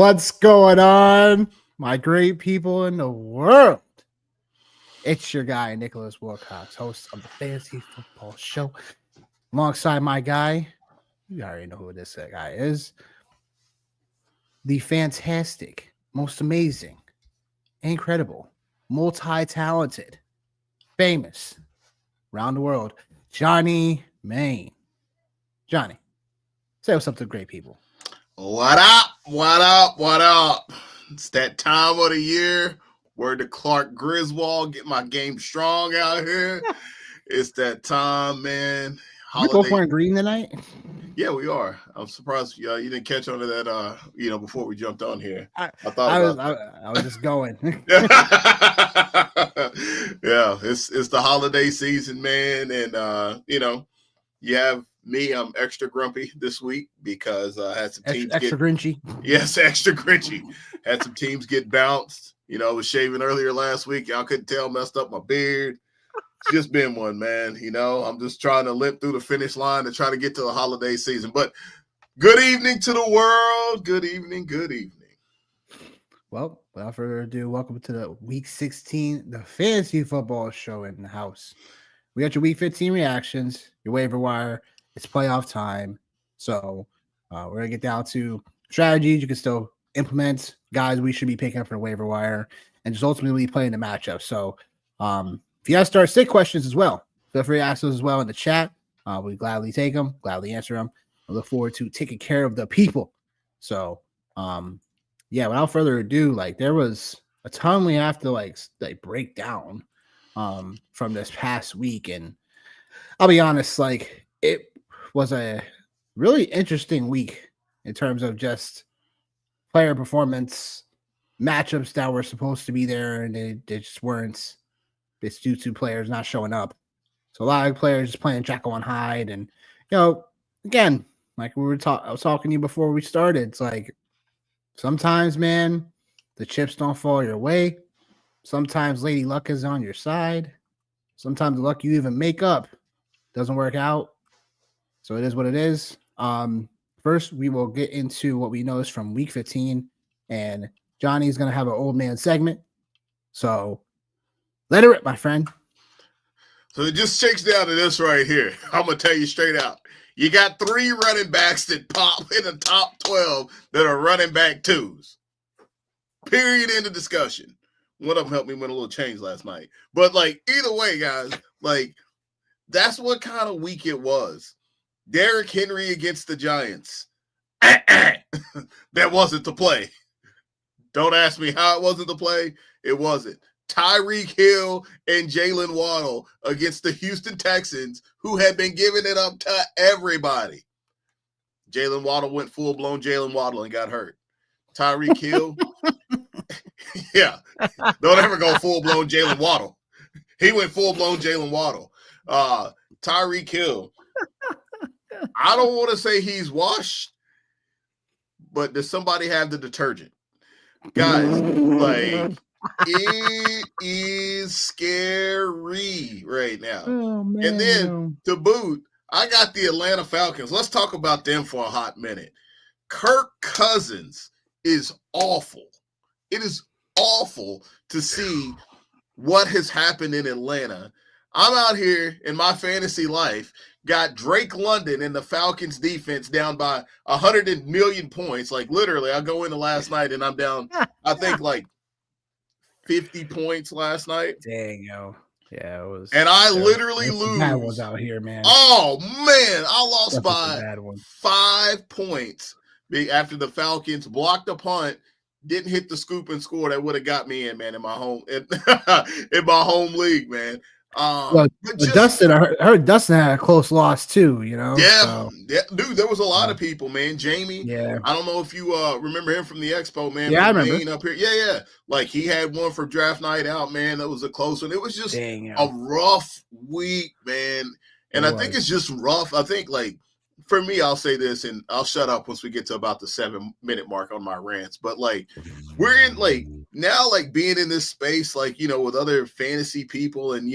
What's going on, my great people in the world? It's your guy, Nicholas Wilcox, host of the Fantasy Football Show. Alongside my guy, you already know who this guy is. The fantastic, most amazing, incredible, multi-talented, famous, around the world, Johnny Main. Johnny, say what's up to the great people. What up? What up? What up? It's that time of the year where the Clark Griswold get my game strong out here. It's that time, man. We both wearing green tonight? Yeah, we are. I'm surprised you didn't catch on to that, before we jumped on here. I was just going. Yeah, it's the holiday season, man. And, you have me, I'm extra grumpy this week because I had some teams extra grinchy. Yes, extra grinchy. Had some teams get bounced. I was shaving earlier last week. Y'all couldn't tell, messed up my beard. It's just been one, man. I'm just trying to limp through the finish line to try to get to the holiday season. But good evening to the world. Good evening. Good evening. Well, without further ado, welcome to the Week 16, the Fantasy Football Show in the house. We got your Week 15 reactions, your waiver wire. It's playoff time. So we're going to get down to strategies you can still implement, guys we should be picking up for the waiver wire, and just ultimately playing the matchup. So if you guys start sick questions as well, feel free to ask those as well in the chat. We gladly take them, gladly answer them. I look forward to taking care of the people. So, without further ado, there was a ton we have to break down from this past week. And I'll be honest, it was a really interesting week in terms of just player performance, matchups that were supposed to be there and they just weren't. It's due to players not showing up. So a lot of players just playing Jekyll and Hyde. And, again, I was talking to you before we started, it's sometimes, man, the chips don't fall your way. Sometimes Lady Luck is on your side. Sometimes the luck you even make up doesn't work out. So it is what it is. First, we will get into what we noticed from Week 15. And Johnny's going to have an old man segment. So let it rip, my friend. So it just shakes down to this right here. I'm going to tell you straight out. You got 3 running backs that pop in the top 12 that are running back twos. Period. End of discussion. One of them helped me win a little change last night. But, either way, guys, that's what kind of week it was. Derrick Henry against the Giants. That wasn't the play. Don't ask me how it wasn't the play. It wasn't. Tyreek Hill and Jalen Waddle against the Houston Texans, who had been giving it up to everybody. Jalen Waddle went full-blown Jalen Waddle and got hurt. Tyreek Hill, yeah, don't ever go full-blown Jalen Waddle. He went full-blown Jalen Waddle. Tyreek Hill, I don't want to say he's washed, but does somebody have the detergent? Guys, it is scary right now. Oh, man. And then to boot, I got the Atlanta Falcons. Let's talk about them for a hot minute. Kirk Cousins is awful. It is awful to see what has happened in Atlanta. I'm out here in my fantasy life, got Drake London and the Falcons defense down by 100 million points. Literally, I go into last night and I'm down, I think 50 points last night. Dang, yo. Yeah, it was. And I literally lose. Bad ones out here, man. Oh, man. I lost by 5 points after the Falcons blocked a punt, didn't hit the scoop and score. That would have got me in, man, in my home league, man. Dustin, I heard Dustin had a close loss too, Yeah, dude, there was a lot of people, man. Jamie, I don't know if you remember him from the Expo, man. Yeah, I remember. Up here. Yeah. He had one for draft night out, man. That was a close one. It was just a rough week, man. And I think it's just rough. I think, for me, I'll say this, and I'll shut up once we get to about the 7-minute mark on my rants. But we're in now, being in this space, with other fantasy people and,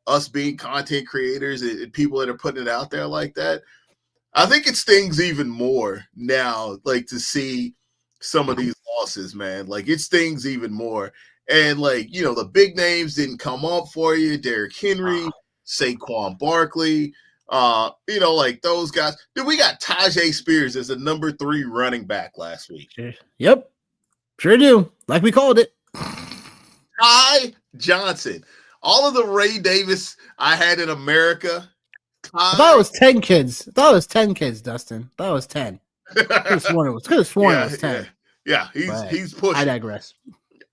us being content creators and people that are putting it out there like that. I think it stings even more now, to see some of these losses, man. Like it stings even more. And like, you know, the big names didn't come up for you. Derrick Henry, Saquon Barkley, you know, like those guys. Dude, we got Tajay Spears as the number 3 running back last week. Yep. Sure do. Like we called it. Ty Johnson. All of the Ray Davis I had in America. I thought it was 10 kids. I thought it was 10 kids, Dustin. I thought it was 10. Could have sworn it was 10. Yeah, he's pushing. I digress.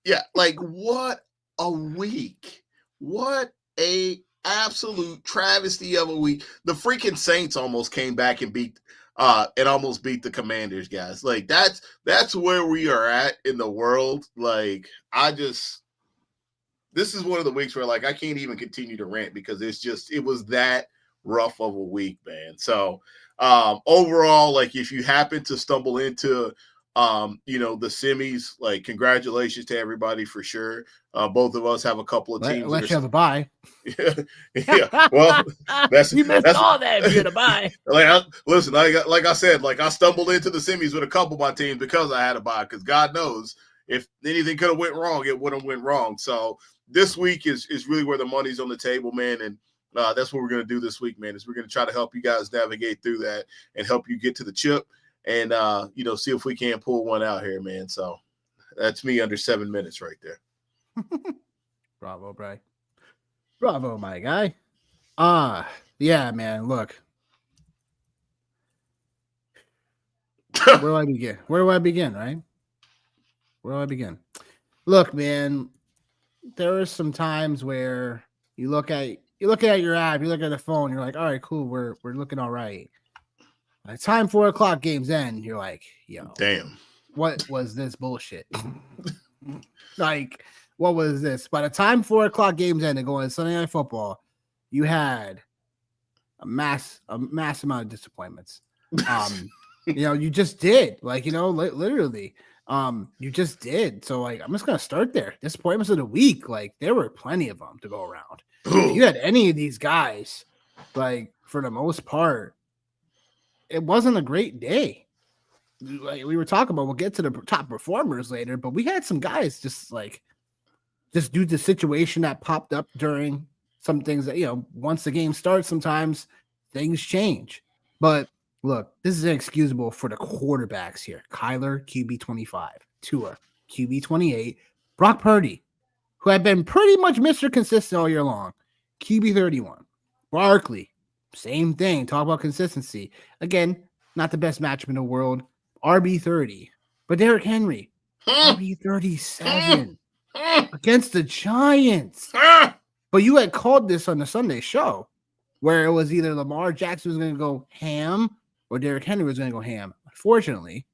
Yeah, like what a week. What a absolute travesty of a week. The freaking Saints almost came back and almost beat the Commanders, guys. Like that's where we are at in the world. Like this is one of the weeks where like I can't even continue to rant because it was that rough of a week, man. So overall, like if you happen to stumble into you know, the semis, like congratulations to everybody for sure. Both of us have a couple of teams. Unless you have a bye. Yeah. Well, you missed all that if you had a bye. Like I said, I stumbled into the semis with a couple of my teams because I had a bye. Because God knows if anything could have went wrong, it would have went wrong. So this week is really where the money's on the table, man. And that's what we're gonna do this week, man. Is we're gonna try to help you guys navigate through that and help you get to the chip. And, you know, see if we can't pull one out here, man. So that's me under 7 minutes right there. Bravo, Bray. Bravo, my guy. Yeah, man, look. Where do I begin? Where do I begin, right? Where do I begin? Look, man, there are some times where you look at your app, you look at the phone, you're like, all right, cool, we're looking all right. By the time 4 o'clock games end, you're like, yo, damn, what was this bullshit? Like, what was this? By the time 4 o'clock games end and going to Sunday Night Football, you had a mass amount of disappointments. You know, you just did. Like, you know, literally, you just did. So, like, I'm just gonna start there. Disappointments of the week, like, there were plenty of them to go around. If you had any of these guys, like, for the most part, it wasn't a great day. Like we were talking about, we'll get to the top performers later, but we had some guys just due to the situation that popped up during some things that, you know, once the game starts, sometimes things change. But look, this is inexcusable for the quarterbacks here. Kyler, QB 25, Tua, QB 28, Brock Purdy, who had been pretty much Mr. Consistent all year long, QB 31, Barkley, same thing. Talk about consistency. Again, not the best matchup in the world. RB 30. But Derrick Henry, RB 37 against the Giants. But you had called this on the Sunday show where it was either Lamar Jackson was going to go ham or Derrick Henry was going to go ham. Unfortunately,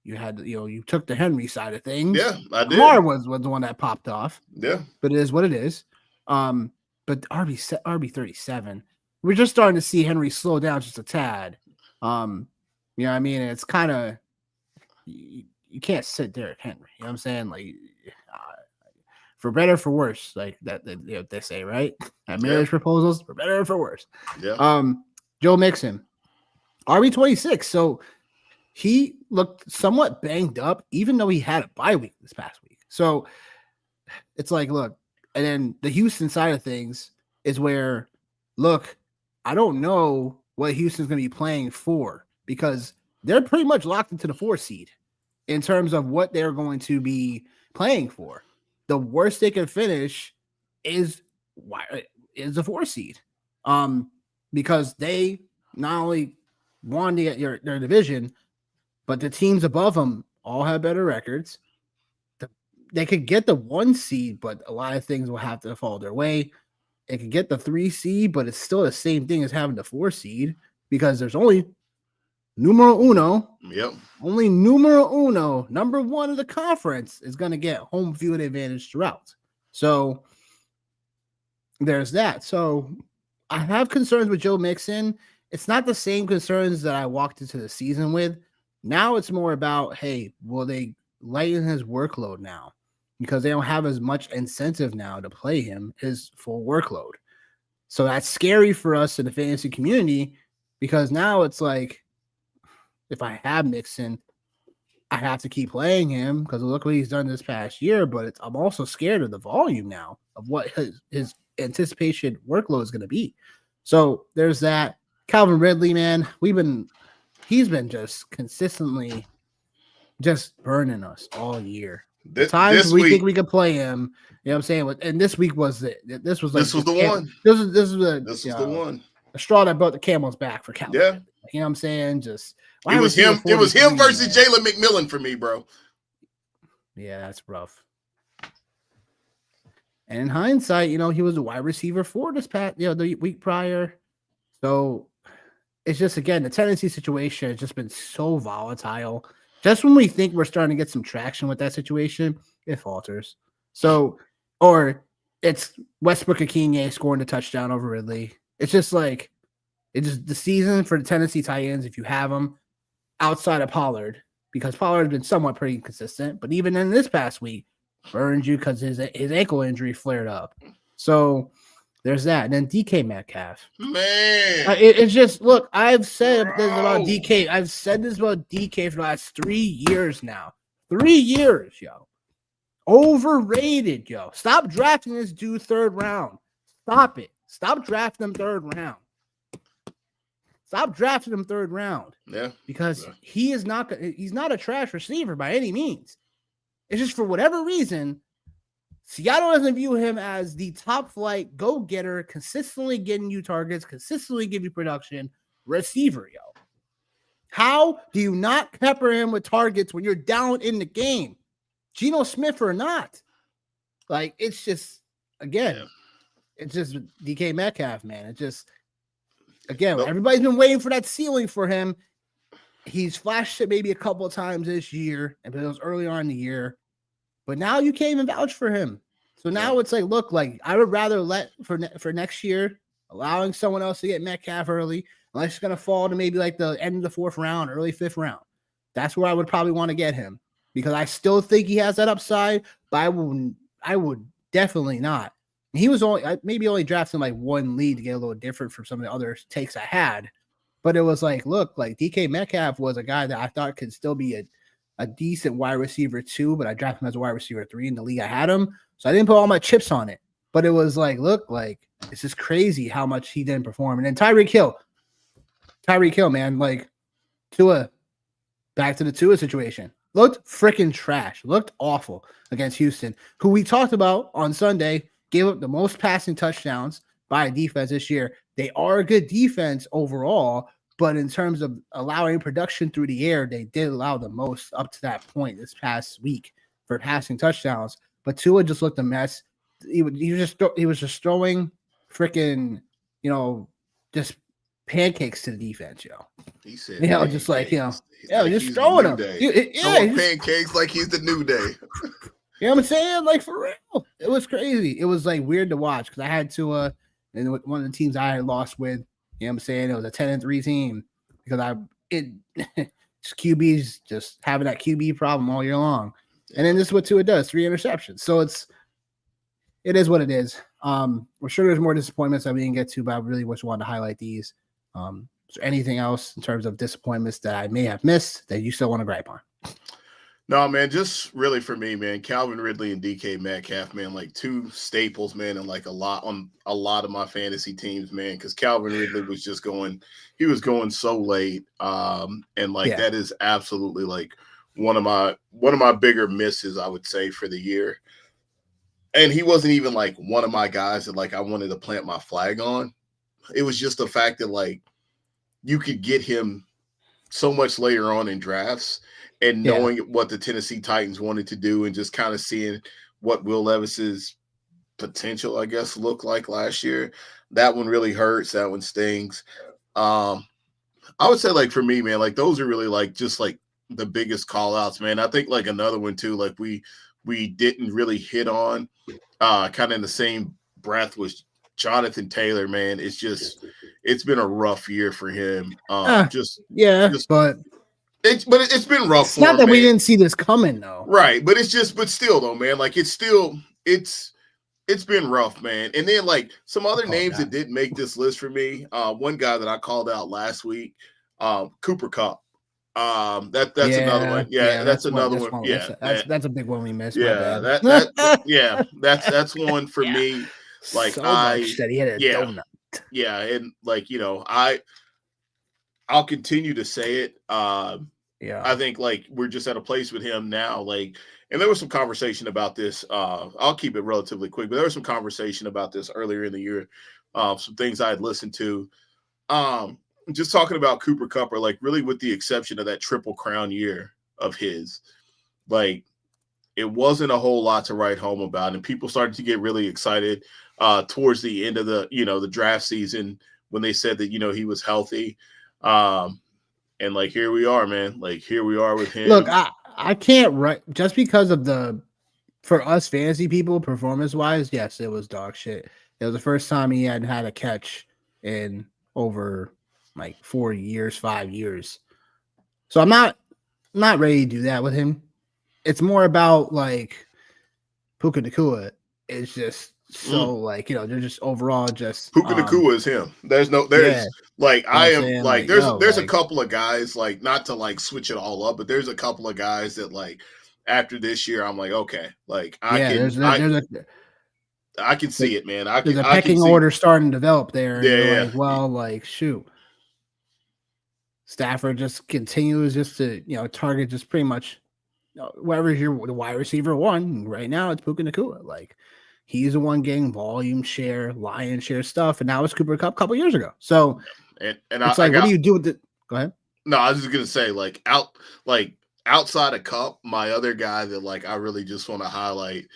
you took the Henry side of things. Yeah, I did. Lamar was the one that popped off. Yeah. But it is what it is. But RB 37. We're just starting to see Henry slow down just a tad. You know what I mean? It's kind of you can't sit Derrick Henry. You know what I'm saying? Like for better or for worse, like that you know, they say, right? At marriage proposals, for better or for worse. Yeah. Joe Mixon, RB 26. So he looked somewhat banged up, even though he had a bye week this past week. So it's like, look, and then the Houston side of things is where, look, I don't know what Houston's going to be playing for because they're pretty much locked into the 4 seed in terms of what they're going to be playing for. The worst they can finish is the 4 seed, because they not only won their division, but the teams above them all have better records. They could get the 1 seed, but a lot of things will have to fall their way. It could get the 3 seed, but it's still the same thing as having the 4 seed because there's only numero uno. Yep. Only numero uno, number 1 of the conference, is going to get home field advantage throughout. So there's that. So I have concerns with Joe Mixon. It's not the same concerns that I walked into the season with. Now it's more about, hey, will they lighten his workload now? Because they don't have as much incentive now to play him his full workload. So that's scary for us in the fantasy community because now it's like, if I have Mixon, I have to keep playing him because look what he's done this past year. But I'm also scared of the volume now of what his anticipation workload is going to be. So there's that. Calvin Ridley, man, he's been just consistently just burning us all year. The times This we week, think we could play him, you know what I'm saying? And this week was it. This was like this was the one. This was The one. a straw that brought the camel's back for Calvin Yeah. Ridley. You know what I'm saying? Just It was him. It was him versus man. Jalen McMillan for me, bro. Yeah, that's rough. And in hindsight, you know, he was a wide receiver 4 this past, the week prior. So it's just, again, the Tennessee situation has just been so volatile. Just when we think we're starting to get some traction with that situation, it falters. So, or it's Westbrook Akinye scoring a touchdown over Ridley. It's just like, it's just the season for the Tennessee Titans, if you have them outside of Pollard, because Pollard has been somewhat pretty consistent, but even in this past week, burned you because his ankle injury flared up. So there's that. And then DK Metcalf. Man. It's just, look, I've said this about DK. I've said this about DK for the last 3 years now. 3 years, yo. Overrated, yo. Stop drafting this dude 3rd round. Stop it. Stop drafting him 3rd round. Stop drafting him 3rd round. Yeah. Because he's not a trash receiver by any means. It's just for whatever reason, Seattle doesn't view him as the top flight go-getter, consistently getting you targets, consistently give you production receiver, yo. How do you not pepper him with targets when you're down in the game? Geno Smith or not? Like, it's just, again, it's just DK Metcalf, man. It just, again, everybody's been waiting for that ceiling for him. He's flashed it maybe a couple of times this year, and it was early on in the year. But now you can't even vouch for him. So now it's like, look, like I would rather let for next year, allowing someone else to get Metcalf early, unless it's going to fall to maybe like the end of the 4th round, early 5th round. That's where I would probably want to get him because I still think he has that upside, but I would definitely not. He was only drafting like 1 lead to get a little different from some of the other takes I had. But it was like, look, like DK Metcalf was a guy that I thought could still be a decent wide receiver 2, but I drafted him as a wide receiver 3 in the league I had him. So I didn't put all my chips on it. But it was like, look, like it's just crazy how much he didn't perform. And then Tyreek Hill, man, like Tua, back to the Tua situation. Looked freaking trash. Looked awful against Houston, who we talked about on Sunday, gave up the most passing touchdowns by a defense this year. They are a good defense overall, but in terms of allowing production through the air, they did allow the most up to that point this past week for passing touchdowns. But Tua just looked a mess. He was just throwing freaking, just pancakes to the defense, yo. He said, just like, just he's throwing them. Throwing pancakes like he's the new day. You know what I'm saying? Like, for real. It was crazy. It was, like, weird to watch because I had Tua, and one of the teams I had lost with, you know what I'm saying? It was a 10-3 team because QB's just having that QB problem all year long. And then this is what Tua does, 3 interceptions. So it is what it is. We're sure there's more disappointments that we didn't get to, but I really just wanted to highlight these. Is there anything else in terms of disappointments that I may have missed that you still want to gripe on? No, man, just really for me, man, Calvin Ridley and DK Metcalf, man, like 2 staples, man, and like a lot of my fantasy teams, man, because Calvin Ridley was just going so late. That is absolutely like one of my bigger misses, I would say, for the year. And he wasn't even like one of my guys that like I wanted to plant my flag on. It was just the fact that like you could get him so much later on in drafts. And knowing what the Tennessee Titans wanted to do and just kind of seeing what Will Levis's potential, I guess, looked like last year, that one really hurts. That one stings. I would say, like, for me, man, like, those are really, like, just, like, the biggest call-outs, man. I think, like, another one, too, like, we didn't really hit on kind of in the same breath was Jonathan Taylor, man. It's been a rough year for him. But it's been rough. It's not that we didn't see this coming, though. Right, but still, though, man. Like it's been rough, man. And then like some other names that didn't make this list for me. One guy that I called out last week, Cooper Kupp. That's another one. Yeah, that's another one. one. Yeah, man. That's a big one we missed. My Yeah, bad. that's one for me. Like So much that he had a yeah, donut. yeah, and like I'll continue to say it. Yeah. I think like we're just at a place with him now, like, and there was some conversation about this. I'll keep it relatively quick, but there was some conversation about this earlier in the year. Some things I had listened to. Um, just talking about Cooper Cup, or like really with the exception of that Triple Crown year of his, like it wasn't a whole lot to write home about, and people started to get really excited towards the end of the draft season when they said that he was healthy. And like here we are, man. Like here we are with him. Look, I can't write just because of for us fantasy people, performance wise, yes, it was dog shit. It was the first time he hadn't had a catch in over like 4 years, 5 years. So I'm not ready to do that with him. It's more about like Puka Nacua is just so like, they're just overall just Puka Nacua is him. There's like I am like there's a couple of guys, like, not to like switch it all up, but there's a couple of guys that like after this year I'm like, okay, like I can see it, man. There's a pecking order starting to develop there, and you're like, well, like shoot. Stafford just continues just to target just pretty much whoever's the wide receiver one right now. It's Puka Nacua. Like he's the one getting volume share, lion share stuff, and now it's Cooper Kupp a couple years ago. So and it's what do you do with it? Go ahead. No, I was just gonna say outside of Kupp, my other guy that like I really just want to highlight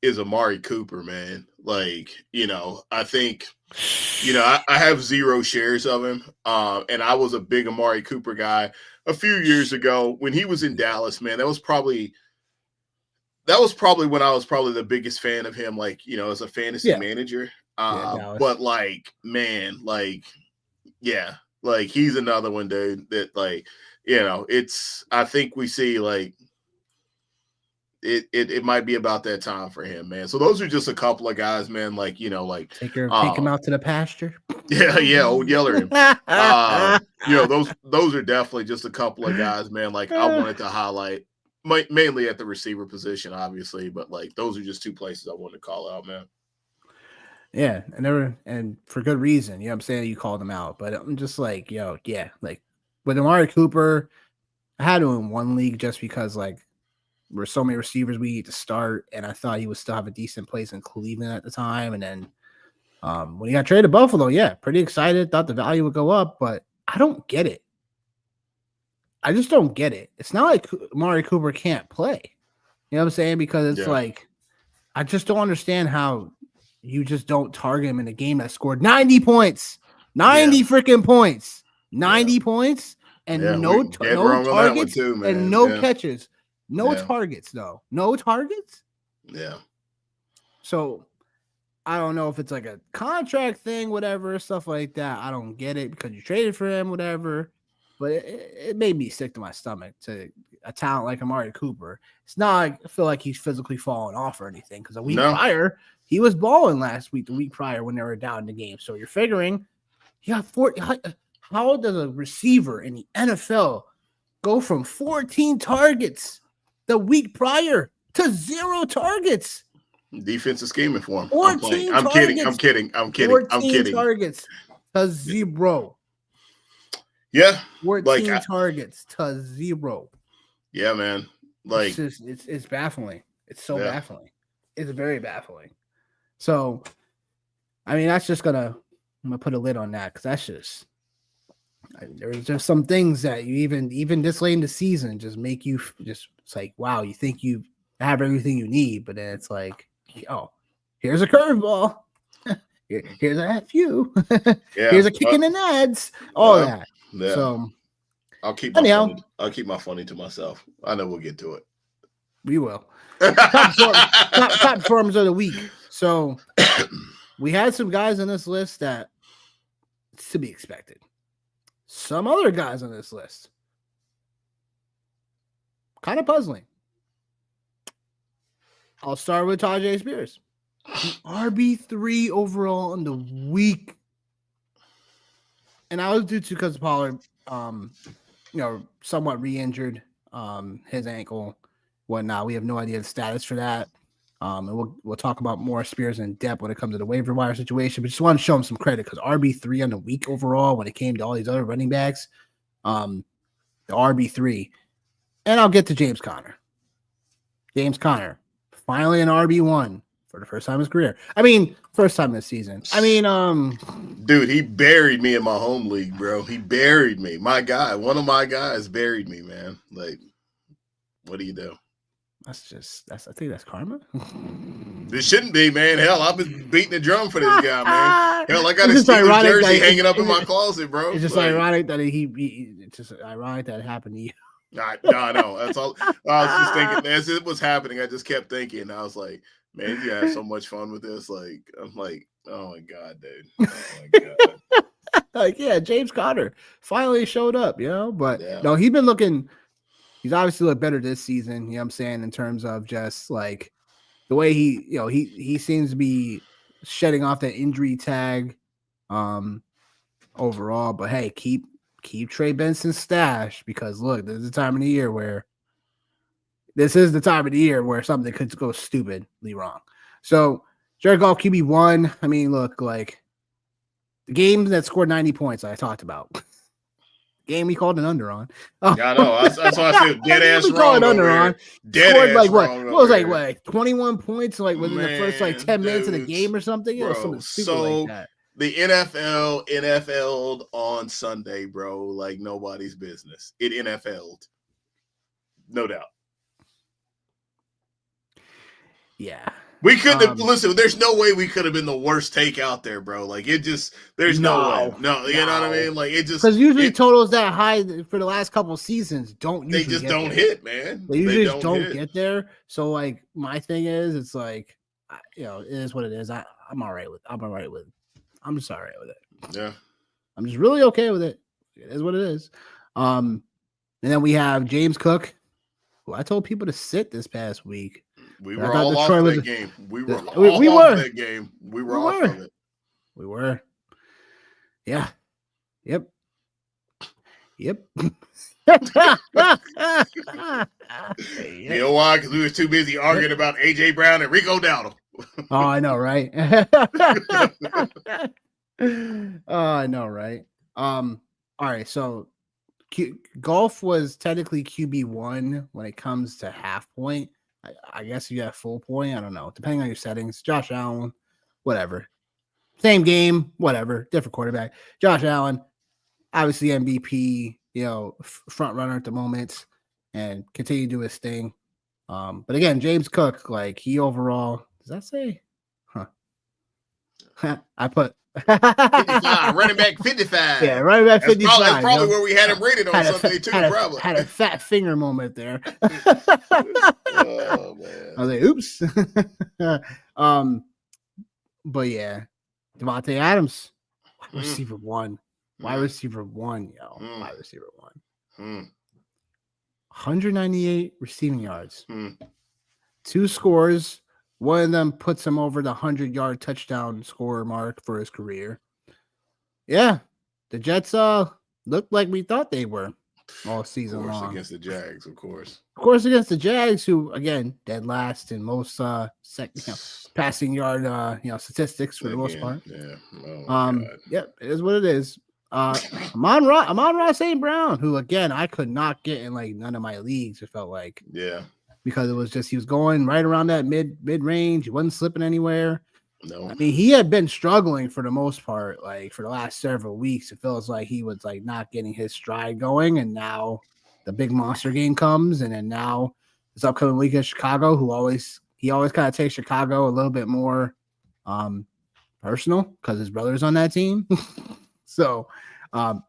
is Amari Cooper, man. Like I think. I have 0 shares of him, and I was a big Amari Cooper guy a few years ago when he was in Dallas. Man, that was probably when I was probably the biggest fan of him, like as a fantasy manager. But like, man, like, yeah, like he's another one, dude. That like, I think we see like. It might be about that time for him, man. So those are just a couple of guys, man. Like like take him out to the pasture. Yeah, old Yeller. Those are definitely just a couple of guys, man. Like I wanted to highlight, mainly at the receiver position, obviously, but like those are just 2 places I wanted to call out, man. Yeah, and for good reason. I'm saying you called them out, but I'm just like, like with Amari Cooper, I had him in one league just because like. There were so many receivers we need to start, and I thought he would still have a decent place in Cleveland at the time. And then when he got traded to Buffalo, pretty excited. Thought the value would go up, but I don't get it. I just don't get it. It's not like Amari Cooper can't play. You know what I'm saying? Because it's like I just don't understand how you just don't target him in a game that scored 90 points, 90 freaking points, 90 points, and no targets too, and no catches. No targets, though. No targets? Yeah. So, I don't know if it's like a contract thing, whatever, stuff like that. I don't get it because you traded for him, whatever. But it made me sick to my stomach to a talent like Amari Cooper. It's not like I feel like he's physically falling off or anything because a week prior, he was balling last week, the week prior when they were down in the game. So, you're figuring, how does a receiver in the NFL go from 14 targets the week prior to 0 targets? Defensive scheming for him. 14 I'm kidding. 14 targets to 0. Yeah. 14 targets to 0. Yeah, man. Like it's baffling. It's so baffling. It's very baffling. So, I mean, I'm gonna put a lid on that because that's just. There's just some things that you even this late in the season just make you just it's like wow, you think you have everything you need, but then it's like, oh, here's a curveball, here's a few, here's a kick in the nuts, all that. Yeah. So I'll keep my funny to myself. I know we'll get to it. We will. top performers of the week. So we had some guys on this list that it's to be expected. Some other guys on this list, kind of puzzling. I'll start with Tajay Spears. RB3 overall in the week. And I was due to because Pollard somewhat re-injured his ankle, whatnot. We have no idea the status for that. And we'll talk about more Spears in depth when it comes to the waiver wire situation. But just want to show him some credit because RB3 on the week overall when it came to all these other running backs, the RB3. And I'll get to James Conner. James Conner, finally an RB1 for the first time in his career. I mean, first time this season. I mean, dude, he buried me in my home league, bro. He buried me. My guy, one of my guys buried me, man. Like, what do you do? I think that's karma. This shouldn't be, man. Hell, I've been beating the drum for this guy, man. Hell, I got his Steelers jersey hanging up in my closet, bro. It's just ironic that it's just ironic that it happened to you. No. That's all. I was just thinking as it was happening. I just kept thinking. I was like, man, you have so much fun with this. Like, I'm like, oh my god, dude. Oh my god. Like, yeah, James Conner finally showed up, but no, he's obviously looked better this season, you know what I'm saying, in terms of just like the way he seems to be shedding off that injury tag overall. But hey, keep Trey Benson stashed because look, this is the time of the year where something could go stupidly wrong. So Jared Goff QB1, I mean, look, like the game that scored 90 points I talked about. Game we called an under on. Oh. Yeah, I know. That's why I said dead ass wrong. Under on. Dead ass like wrong. What was like 21 points like within the first like 10 minutes of the game or something? Bro, something stupid like that. The NFL'd on Sunday, bro, like nobody's business. It NFL'd. No doubt. Yeah. We couldn't have listen. There's no way we could have been the worst take out there, bro. Like it just, there's no way. No, you know what I mean? Like it just because usually totals that high for the last couple of seasons don't. They just don't hit, man. They usually just don't get there. So like my thing is, it's like, it is what it is. I'm all right with. I'm just all right with it. Yeah, I'm just really okay with it. It is what it is. And then we have James Cook, who I told people to sit this past week. We were all off that game. We were off that game. We were off of it. We were. Yeah. Yep. You know why? Because we was too busy arguing about AJ Brown and Rico Dowdle. Oh, I know, right? I know, right? All right, so Golf was technically QB1 when it comes to half point. I guess you have full point. I don't know. Depending on your settings. Josh Allen, whatever. Same game, whatever. Different quarterback. Josh Allen, obviously MVP, front runner at the moment and continue to do his thing. But again, James Cook, like he overall, does that say? I put 55, running back 55. Yeah, running back 55. That's probably where we had him rated on Sunday too, probably. Had a fat finger moment there. Oh man. I was like, oops. But yeah, Devontae Adams, wide receiver one. Wide receiver one, yo. Wide receiver one. 198 receiving yards. 2 scores. One of them puts him over the 100-yard touchdown scorer mark for his career. Yeah, the Jets looked like we thought they were all season long. Against the Jags, of course. Of course, against the Jags, who again dead last in most passing yard statistics for the most part. Yeah. Yep, it is what it is. Amon-Ra St. Brown, who again I could not get in like none of my leagues. It felt like because it was just he was going right around that mid range. He wasn't slipping anywhere. No, I mean he had been struggling for the most part, like for the last several weeks. It feels like he was like not getting his stride going, and now the big monster game comes, and then now this upcoming week in Chicago, he always kind of takes Chicago a little bit more personal because his brother's on that team. So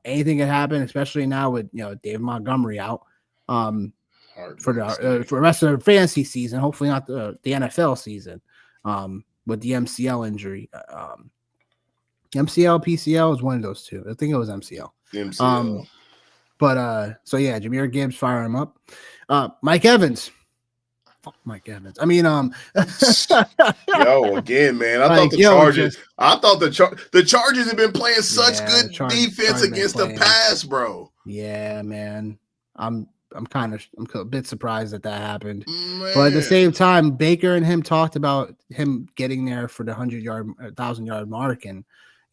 anything can happen, especially now with David Montgomery out for the rest of the fantasy season. Hopefully not the NFL season with the MCL injury. MCL, PCL is one of those two. I think it was MCL. So yeah, Jahmyr Gibbs firing him up. Mike Evans. Fuck Mike Evans. I mean, again, man. I thought the Chargers. I thought the Chargers have been playing such good defense against the pass, bro. Yeah, man. I'm I'm a bit surprised that happened. But at the Man. same time, Baker and him talked about him getting there for the 100-yard, 1,000-yard mark, and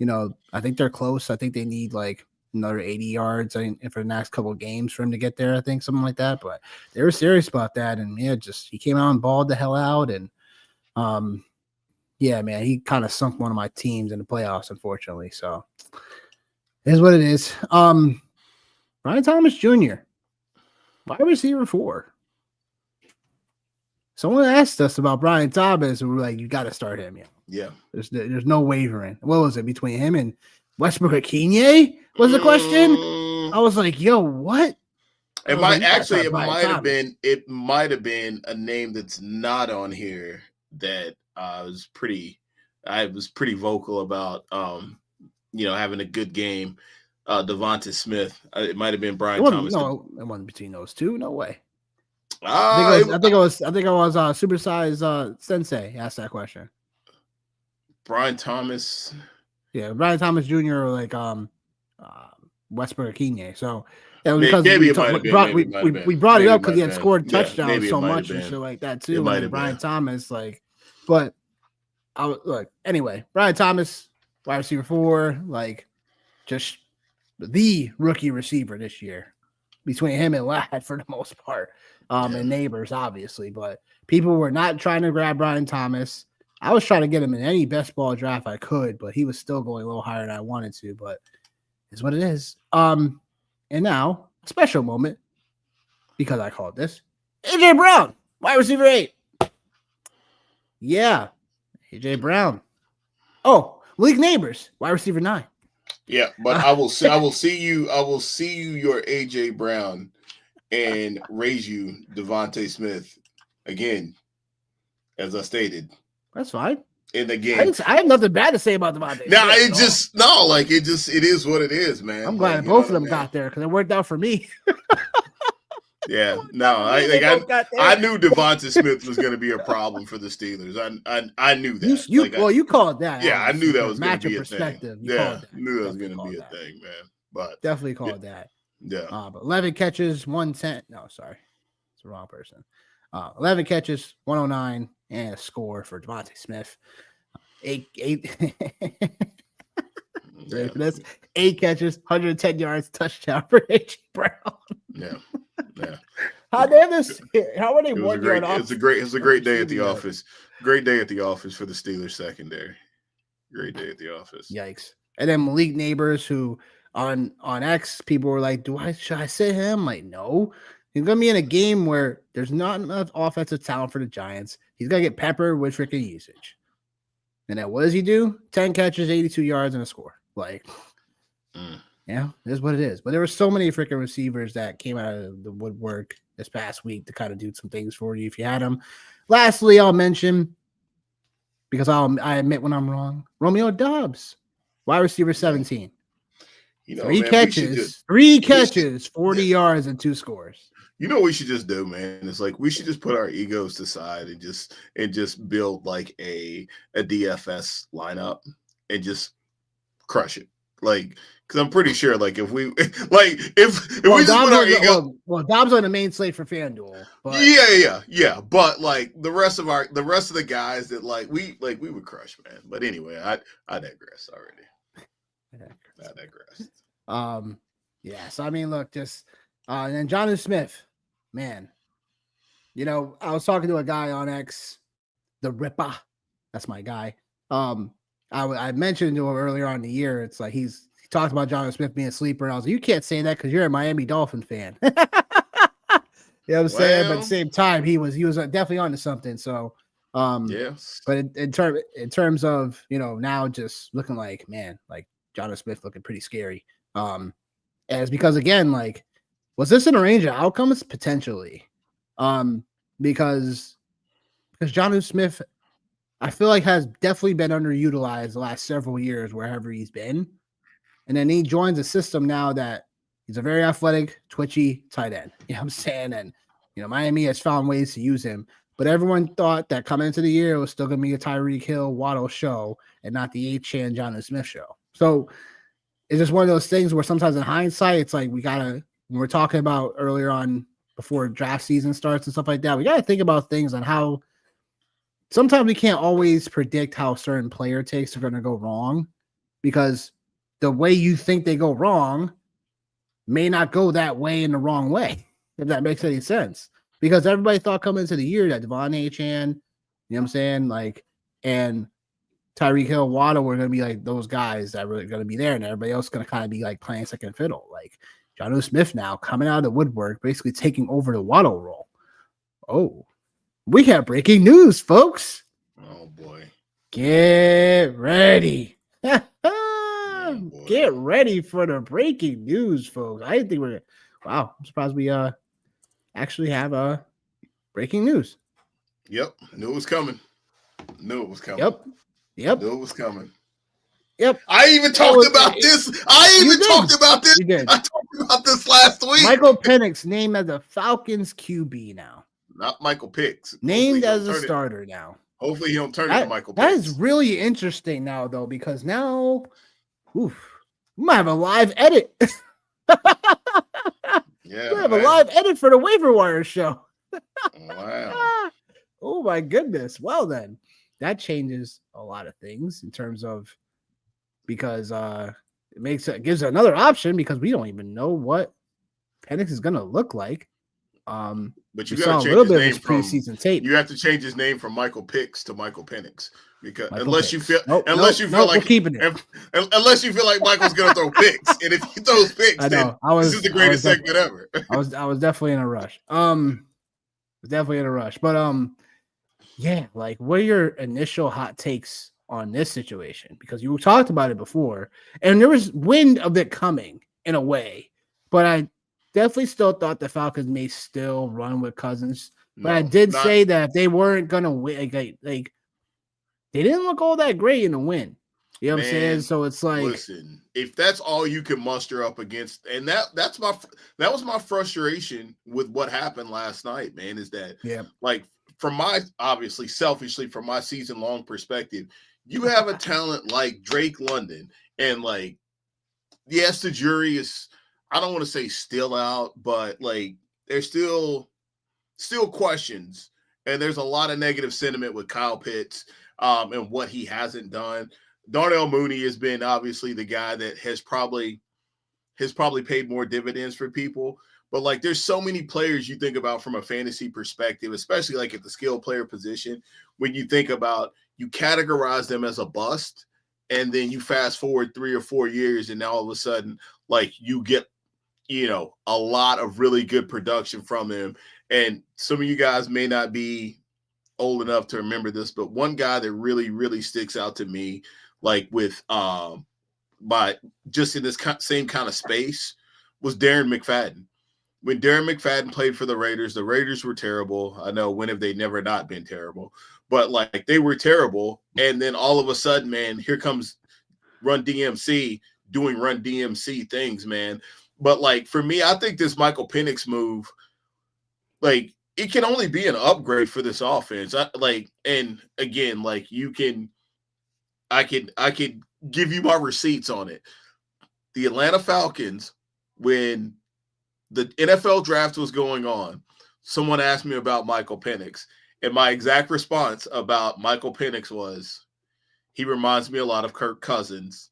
I think they're close. I think they need like another 80 yards for the next couple of games for him to get there. I think something like that. But they were serious about that, and he came out and balled the hell out, and yeah, man, he kind of sunk one of my teams in the playoffs, unfortunately. So it is what it is. Brian Thomas Jr., wide receiver 4. Someone asked us about Brian Thomas, and we're like, you got to start him. Yeah. There's no wavering. What was it between him and Westbrook Akinye? Was the question? I was like, yo, what? It might have been a name that's not on here that I was pretty vocal about. Having a good game. Devonta Smith. It might have been Brian Thomas. No, it wasn't between those two. No way. I think it was Supersize Sensei asked that question. Brian Thomas. Yeah, Brian Thomas Jr. or like Westbrook Akinye. So it was because we brought it up because he had scored touchdowns so much and shit like that too. And Brian Thomas, but anyway, Brian Thomas, wide receiver 4, just the rookie receiver this year between him and Ladd for the most part. And Neighbors, obviously, but people were not trying to grab Brian Thomas. I was trying to get him in any best ball draft I could, but he was still going a little higher than I wanted to, but it's what it is. And now a special moment because I called this AJ Brown, wide receiver 8. Yeah. AJ Brown. Oh, Malik Neighbors, wide receiver 9. Yeah, but I will see you your AJ Brown and raise you Devonta Smith again, as I stated. That's fine. In the game, I have nothing bad to say about Devonta. No, it is what it is, man. I'm glad both of them got there because it worked out for me. Yeah, no, I knew Devonta Smith was going to be a problem for the Steelers. I knew that. You called that. Yeah, I knew that was going to be a perspective. thing. Yeah, I knew that was going to be a thing, man. But definitely called that. Yeah. But 11 catches, 110. No, sorry, it's the wrong person. 11 catches, 109, and a score for Devonta Smith. 8 Ready for this? 8 catches, 110 yards, touchdown for AJ Brown. Yeah. How they have this? How are they 1 yard off? It's a great day at the office. Great day at the office for the Steelers secondary. Great day at the office. Yikes! And then Malik Neighbors, who on X, people were like, should I sit him? I'm like, no. He's gonna be in a game where there's not enough offensive talent for the Giants. He's gonna get peppered with freaking usage. And then what does he do? 10 catches, 82 yards, and a score. Yeah, it is what it is. But there were so many freaking receivers that came out of the woodwork this past week to kind of do some things for you if you had them. Lastly, I'll mention, because I admit when I'm wrong, Romeo Doubs, wide receiver 17. 3 catches, 40 yards, and 2 scores. You know what we should just do, man? It's like we should just put our egos to the side and just build like a DFS lineup and just crush it. Because I'm pretty sure, if we if we just put our ego, Dobbs on the main slate for FanDuel. But yeah. But the rest of the guys that we would crush, man. But anyway, I digress already. I digress. Yeah. So I mean, look, just and then Jonathan Smith, man. I was talking to a guy on X, the Ripper. That's my guy. I mentioned to him earlier on in the year. It's like he talked about Jonathan Smith being a sleeper. And I was like, you can't say that because you're a Miami Dolphin fan. You know what I'm saying? But at the same time, he was definitely onto something. So, yes. But in terms of now just looking like Jonathan Smith looking pretty scary. As because again, was this in a range of outcomes potentially? Because Jonathan Smith, I feel like has definitely been underutilized the last several years wherever he's been. And then he joins a system now that he's a very athletic, twitchy tight end. You know what I'm saying? And, Miami has found ways to use him. But everyone thought that coming into the year, it was still going to be a Tyreek Hill, Waddle show and not the 8-chan Jonathan Smith show. So it's just one of those things where sometimes in hindsight, it's like when we're talking about earlier on before draft season starts and stuff like that, we got to think about things on how sometimes we can't always predict how certain player takes are going to go wrong, because the way you think they go wrong may not go that way in the wrong way, if that makes any sense. Because everybody thought coming into the year that Devon Achane, you know what I'm saying, like, and Tyreek Hill, Waddle were going to be like those guys that were going to be there, and everybody else going to kind of be like playing second fiddle. Like Jonnu Smith now coming out of the woodwork, basically taking over the Waddle role. Oh, we have breaking news, folks. Oh boy. Get ready. Oh, Get ready for the breaking news, folks. I didn't think wow, I'm surprised we actually have breaking news. Yep. Knew it was coming. Yep. Knew it was coming. Yep. I even talked about this. I talked about this. You did. I talked about this last week. Michael Penix named as the Falcons QB now. Not Michael Pitts. Named as a starter now. Hopefully he don't turn into Michael Pitts. That is really interesting now, though, because now, we might have a live edit. Yeah, we have a live edit for the Waiver Wire show. Wow. Oh my goodness. Well then, that changes a lot of things in terms of, because it gives another option, because we don't even know what Penix is gonna look like. But you saw got to a little change bit of his his name preseason tape. You have to change his name from Michael Pitts to Michael Penix, because Michael unless Pitts. you feel we're like keeping it. Unless you feel like Michael's gonna throw picks, and if he throws picks, then this is the greatest segment ever. I was definitely in a rush. But yeah, like, what are your initial hot takes on this situation? Because you talked about it before, and there was wind of it coming in a way, but I definitely still thought the Falcons may still run with Cousins. But I did say that if they weren't gonna win, like they didn't look all that great in the win. You know what I'm saying? So it's like, listen, if that's all you can muster up against, and that was my frustration with what happened last night, man, is that like, from my, obviously selfishly, from my season long perspective, you have a talent like Drake London, and like, yes, the jury is, I don't want to say still out, but like, there's still questions, and there's a lot of negative sentiment with Kyle Pitts and what he hasn't done. Darnell Mooney has been obviously the guy that has probably paid more dividends for people. But like, there's so many players you think about from a fantasy perspective, especially like at the skill player position, when you think about, you categorize them as a bust, and then you fast forward 3 or 4 years, and now all of a sudden, like, you get, a lot of really good production from them. And some of you guys may not be old enough to remember this, but one guy that really, really sticks out to me, like with by just in this same kind of space, was Darren McFadden. When Darren McFadden played for the Raiders were terrible. I know, when have they never not been terrible? But like, they were terrible. And then all of a sudden, man, here comes Run DMC doing Run DMC things, man. But like, for me, I think this Michael Penix move, like, it can only be an upgrade for this offense. And again, like, I could give you my receipts on it. The Atlanta Falcons, when the NFL draft was going on, someone asked me about Michael Penix, and my exact response about Michael Penix was, he reminds me a lot of Kirk Cousins.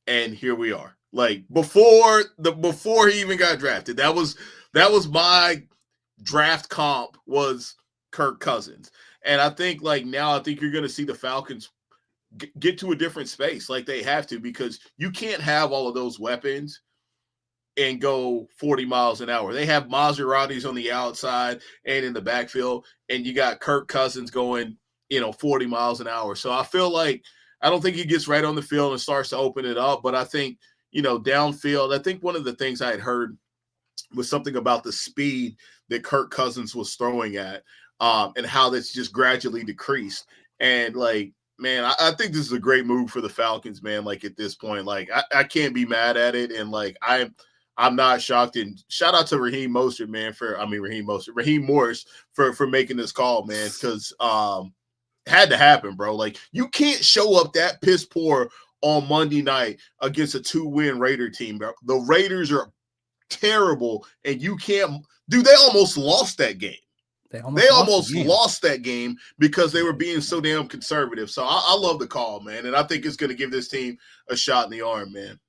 And here we are. Like, before he even got drafted, that was my draft comp, was Kirk Cousins. And I think, like, now I think you're going to see the Falcons get to a different space, like they have to, because you can't have all of those weapons and go 40 miles an hour. They have Maseratis on the outside and in the backfield, and you got Kirk Cousins going, 40 miles an hour. So I feel like, I don't think he gets right on the field and starts to open it up, but I think, downfield, I think one of the things I had heard was something about the speed that Kirk Cousins was throwing at, and how that's just gradually decreased. And like, man, I think this is a great move for the Falcons, man. Like, at this point, like, I can't be mad at it. And like, I'm not shocked. And shout out to Raheem Morris for making this call, man. Cause, had to happen, bro. Like, you can't show up that piss poor on Monday night against a 2-win Raider team. The Raiders are terrible, and you can't – dude, they almost lost that game. They almost lost that game because they were being so damn conservative. So I love the call, man, and I think it's going to give this team a shot in the arm, man.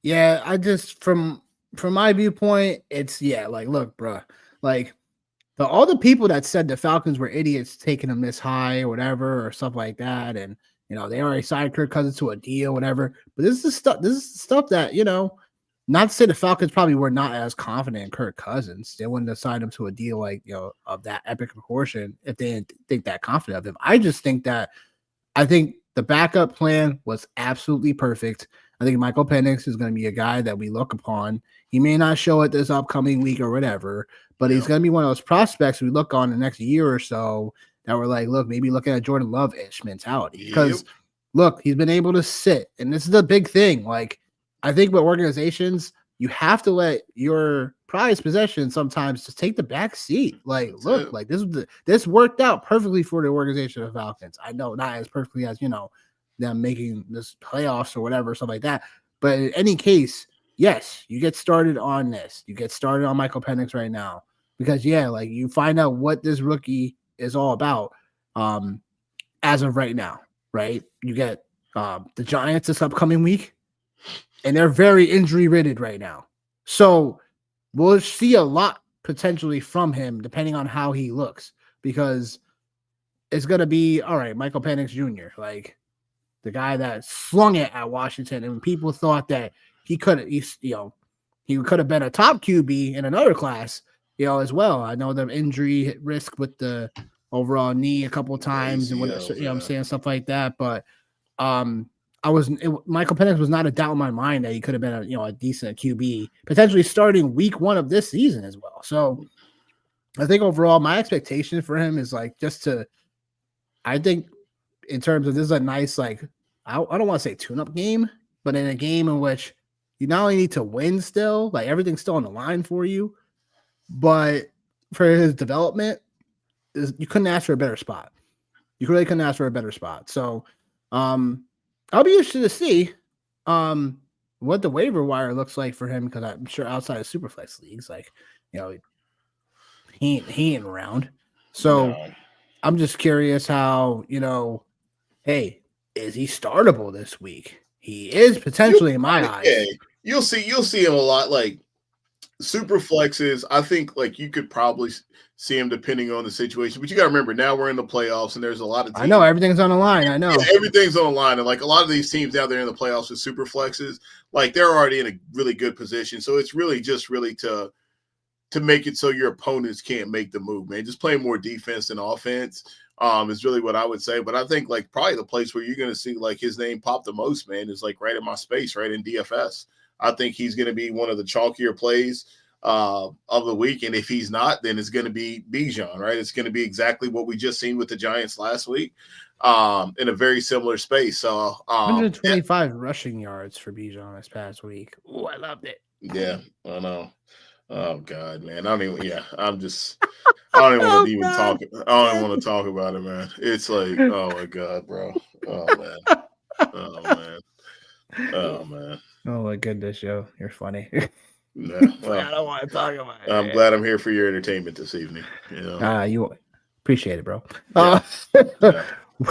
Yeah, I just from my viewpoint, it's like, look, bro, like all the people that said the Falcons were idiots taking them this high or whatever or stuff like that, and they already signed Kirk Cousins to a deal, whatever. But this is stuff that not to say the Falcons probably were not as confident in Kirk Cousins. They wouldn't have signed him to a deal like of that epic proportion if they didn't think that confident of him. I just think the backup plan was absolutely perfect. I think Michael Penix is going to be a guy that we look upon. He may not show it this upcoming week or whatever, but he's going to be one of those prospects we look on the next year or so that we're like, look, maybe looking at Jordan Love-ish mentality. Because, look, he's been able to sit, and this is the big thing. Like, I think with organizations, you have to let your prized possession sometimes just take the back seat. Like, look, like this worked out perfectly for the organization of Falcons. I know not as perfectly as, them making this playoffs or whatever, stuff like that. But in any case, yes, you get started on this. You get started on Michael Penix right now because, like you find out what this rookie is all about as of right now, right? You get the Giants this upcoming week, and they're very injury-ridden right now. So we'll see a lot potentially from him depending on how he looks because it's going to be, all right, Michael Penix Jr., like, the guy that slung it at Washington, and people thought that he could have been a top QB in another class, as well. I know the injury risk with the overall knee a couple of times, and I'm saying stuff like that. But Michael Penix was not a doubt in my mind that he could have been a decent QB, potentially starting week 1 of this season as well. So I think overall, my expectation for him is like I think in terms of this is a nice, like, I don't want to say tune-up game, but in a game in which you not only need to win still, like everything's still on the line for you, but for his development, you couldn't ask for a better spot. You really couldn't ask for a better spot. So I'll be interested to see what the waiver wire looks like for him because I'm sure outside of Superflex leagues, like, he ain't around. So no. I'm just curious how, hey, is he startable this week? He is potentially in my eyes. Yeah, you'll see him a lot. Like super flexes, I think like you could probably see him depending on the situation. But you got to remember, now we're in the playoffs, and there's a lot of teams. I know everything's on the line. I know everything's on the line, and like a lot of these teams now they're in the playoffs with super flexes. Like they're already in a really good position, so it's really just to make it so your opponents can't make the move, man. Just play more defense than offense. Is really what I would say. But I think like probably the place where you're going to see like his name pop the most, man, is like right in my space, right in DFS. I think he's going to be one of the chalkier plays of the week. And if he's not, then it's going to be Bijan, right? It's going to be exactly what we just seen with the Giants last week in a very similar space. So 125 rushing yards for Bijan this past week. Oh, I loved it. Yeah, I know. Oh God, man. I don't even want to even talk. I don't even want to talk about it, man. It's like, oh my God, bro. Oh man. Oh man. Oh my goodness, Joe. You're funny. No, well, I don't want to talk about it. I'm glad I'm here for your entertainment this evening. You appreciate it, bro. Yeah.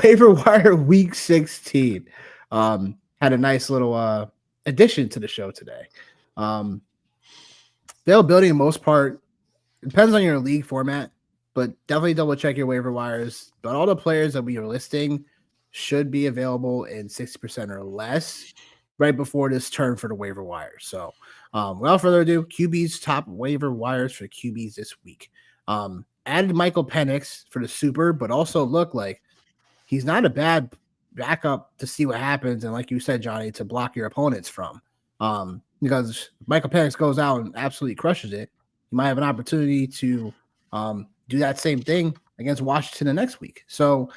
Waiver wire week 16. Had a nice little addition to the show today. Availability in most part depends on your league format, but definitely double check your waiver wires. But all the players that we are listing should be available in 60% or less right before this turn for the waiver wires. So without further ado, QB's top waiver wires for QBs this week. Added Michael Penix for the super, but also look like he's not a bad backup to see what happens. And like you said, Johnny, to block your opponents from. Because Michael Penix goes out and absolutely crushes it, you might have an opportunity to do that same thing against Washington the next week. So,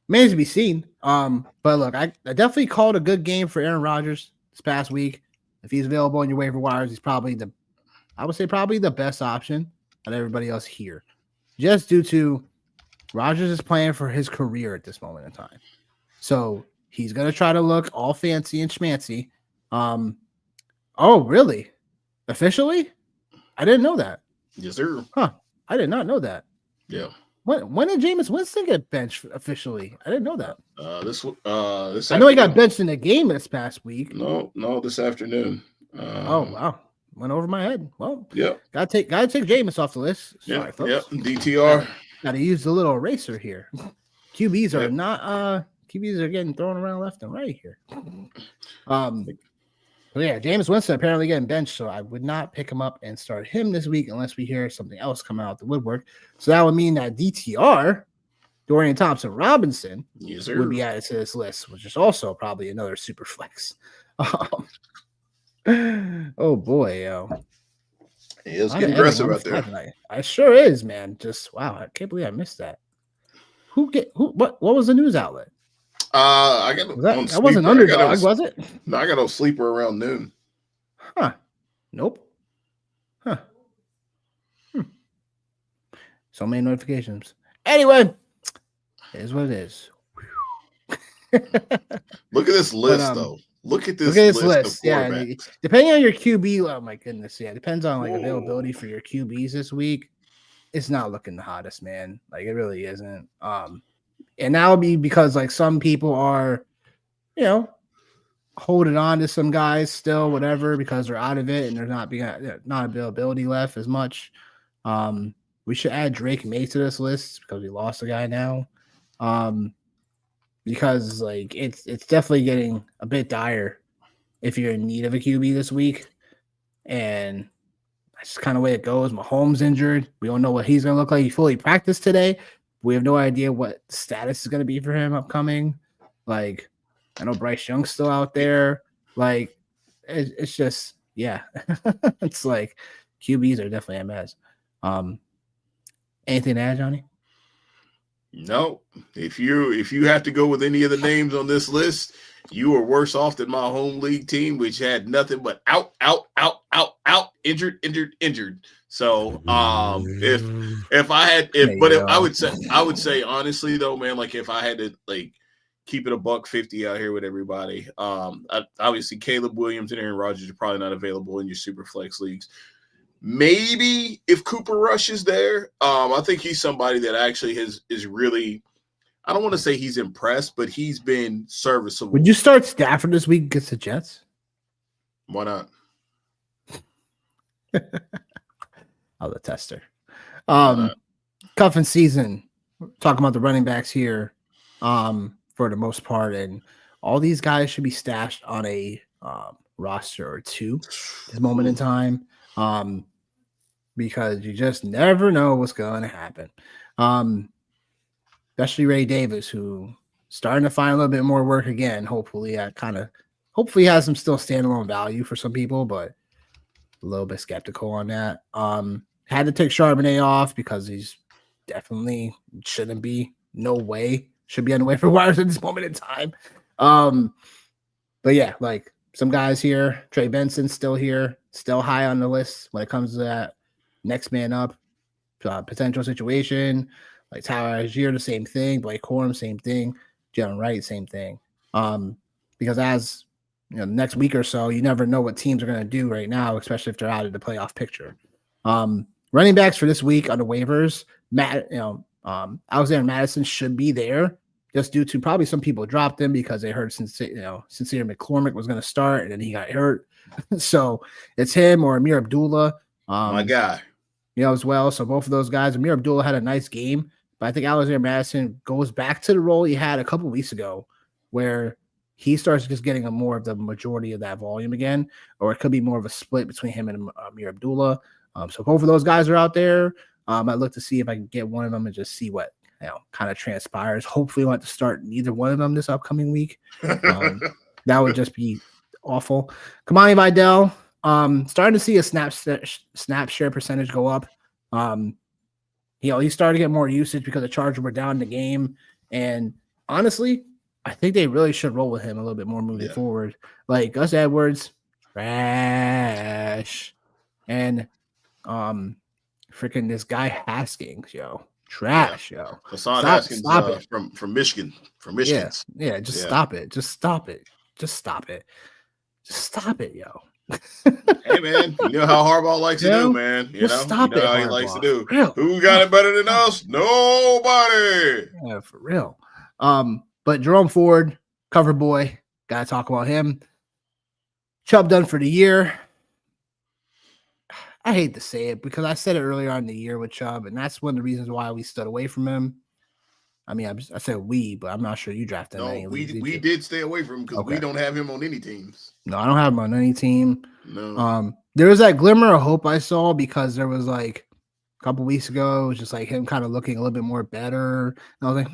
remains to be seen. But look, I definitely called a good game for Aaron Rodgers this past week. If he's available in your waiver wires, he's probably the best option out of everybody else here. Just due to Rodgers is playing for his career at this moment in time. So He's gonna try to look all fancy and schmancy. Oh, really? Officially? I didn't know that. Yes, sir. Huh? I did not know that. Yeah. When did Jameis Winston get benched officially? I didn't know that. This I know he got benched in the game this past week. No, this afternoon. Oh wow, went over my head. Well, yeah, gotta take Jameis off the list. Sorry, folks. Yep, DTR. Gotta use the little eraser here. QBs are not QBs are getting thrown around left and right here. But yeah, Jameis Winston apparently getting benched, so I would not pick him up and start him this week unless we hear something else come out the woodwork. So that would mean that DTR, Dorian Thompson Robinson, would be added to this list, which is also probably another super flex. Oh boy, yo. He is getting aggressive out there. Tonight. I sure is, man. Just wow, I can't believe I missed that. What was the news outlet? I got that wasn't Underdog, was it? No, I got no sleeper around noon. Huh. Nope. Huh. So many notifications. Anyway, it is what it is. Look at this list, though. Look at this list. Yeah, depending on your QB, oh my goodness, yeah, depends on like availability for your QBs this week. It's not looking the hottest, man. Like it really isn't. And that would be because like some people are, holding on to some guys still, whatever, because they're out of it and there's not availability left as much. We should add Drake May to this list because we lost a guy now. Because like it's definitely getting a bit dire if you're in need of a QB this week. And that's kind of the way it goes. Mahomes injured. We don't know what he's gonna look like. He fully practiced today. We have no idea what status is going to be for him upcoming. Like, I know Bryce Young's still out there. Like, it's just, yeah. It's like QBs are definitely a mess. Anything to add, Johnny? No. If you have to go with any of the names on this list, you are worse off than my home league team, which had nothing but out, injured. So I would say honestly though, man, like if I had to like keep it $150 out here with everybody, obviously Caleb Williams and Aaron Rodgers are probably not available in your super flex leagues. Maybe if Cooper Rush is there, I think he's somebody that actually is really, I don't want to say he's impressed, but he's been serviceable. Would you start Stafford this week against the Jets? Why not? Oh, the tester. Cuffing season. We're talking about the running backs here for the most part. And all these guys should be stashed on a roster or two at this moment in time. Because you just never know what's going to happen. Especially Ray Davis, who starting to find a little bit more work again. Hopefully has some still standalone value for some people, but a little bit skeptical on that. Had to take Charbonnet off because he's definitely shouldn't be. No way should be on the waiver wires at this moment in time. But yeah, like some guys here, Trey Benson's still here, still high on the list when it comes to that next man up potential situation. Like Tyler Algier, the same thing. Blake Corum, same thing. Jalen Wright, same thing. Because as the next week or so, you never know what teams are going to do right now, especially if they're out of the playoff picture. Running backs for this week on the waivers, Alexander Madison should be there, just due to probably some people dropped him because they heard Sincere McCormick was going to start and then he got hurt. So it's him or Amir Abdullah. My guy. As well. So both of those guys, Amir Abdullah had a nice game, but I think Alexander Madison goes back to the role he had a couple weeks ago where he starts just getting more of the majority of that volume again, or it could be more of a split between him and Amir Abdullah. So both of those guys are out there. I'd look to see if I can get one of them and just see what kind of transpires. Hopefully, we'll have to start neither one of them this upcoming week. That would just be awful. Kamani Vidal, starting to see a snap share percentage go up. He started to get more usage because the Chargers were down in the game, and honestly, I think they really should roll with him a little bit more moving forward. Like Gus Edwards, trash, and freaking this guy Haskins, Trash, yo. Hassan Haskins Stop it. from Michigan. From Yeah, Michigan's. yeah. Just Yeah. stop it. Just stop it. Just stop it. Just stop it, yo. Hey man, you know how Harbaugh likes to do, Yo, man. You just know stop it, how he likes to Harbaugh. do. For real. Who got it better than Stop us? Nobody. Yeah, for real. But Jerome Ford, cover boy, gotta talk about him. Chubb done for the year. I hate to say it because I said it earlier on in the year with Chubb, and that's one of the reasons why we stood away from him. I mean, I said we, but I'm not sure you drafted him in No, any leagues, we did stay away from him because we Okay. don't have him on any teams. No, I don't have him on any team. No. There was that glimmer of hope I saw because there was like a couple weeks ago, it was just like him kind of looking a little bit more better. And I was like,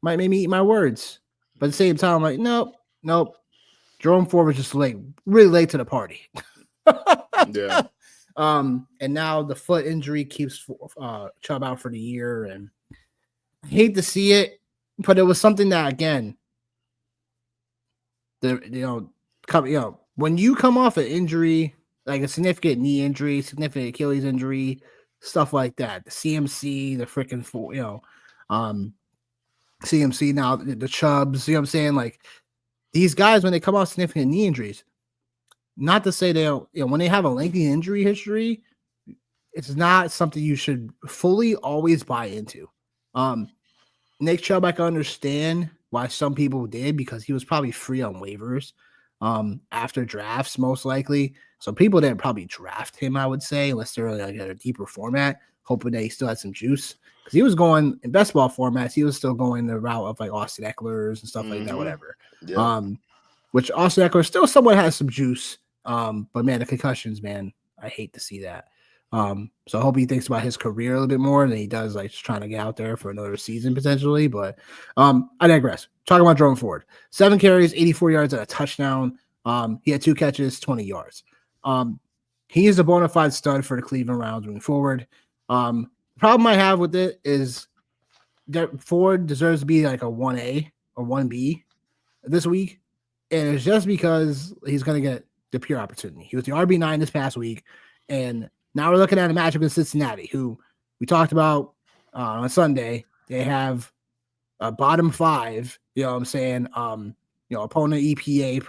might make me eat my words. But at the same time, I'm like, nope. Jerome Ford was just like really late to the party. Yeah. And now the foot injury keeps Chubb out for the year, and I hate to see it, but it was something that again, when you come off an injury, like a significant knee injury, significant Achilles injury, stuff like that, the CMC, the freaking CMC now, the Chubbs, you know what I'm saying? Like these guys, when they come off significant knee injuries, not to say they don't, when they have a lengthy injury history, it's not something you should fully always buy into. Nick Chubb, I can understand why some people did because he was probably free on waivers after drafts, most likely. So people didn't probably draft him, I would say, unless they're like in a deeper format, hoping that he still had some juice. Because he was going in best ball formats, he was still going the route of like Austin Eckler's and stuff like that, whatever. Yeah. Which Austin Eckler still somewhat has some juice. But man, the concussions, man, I hate to see that. So I hope he thinks about his career a little bit more than he does like just trying to get out there for another season potentially. But I digress. Talking about Jerome Ford, 7 carries, 84 yards, and a touchdown. He had 2 catches, 20 yards. He is a bona fide stud for the Cleveland Browns moving forward. The problem I have with it is that Ford deserves to be like a 1A or 1B this week. And it's just because he's going to get the pure opportunity. He was the RB9 this past week. And now we're looking at a matchup in Cincinnati, who we talked about on Sunday. They have a bottom 5, you know what I'm saying, opponent EPA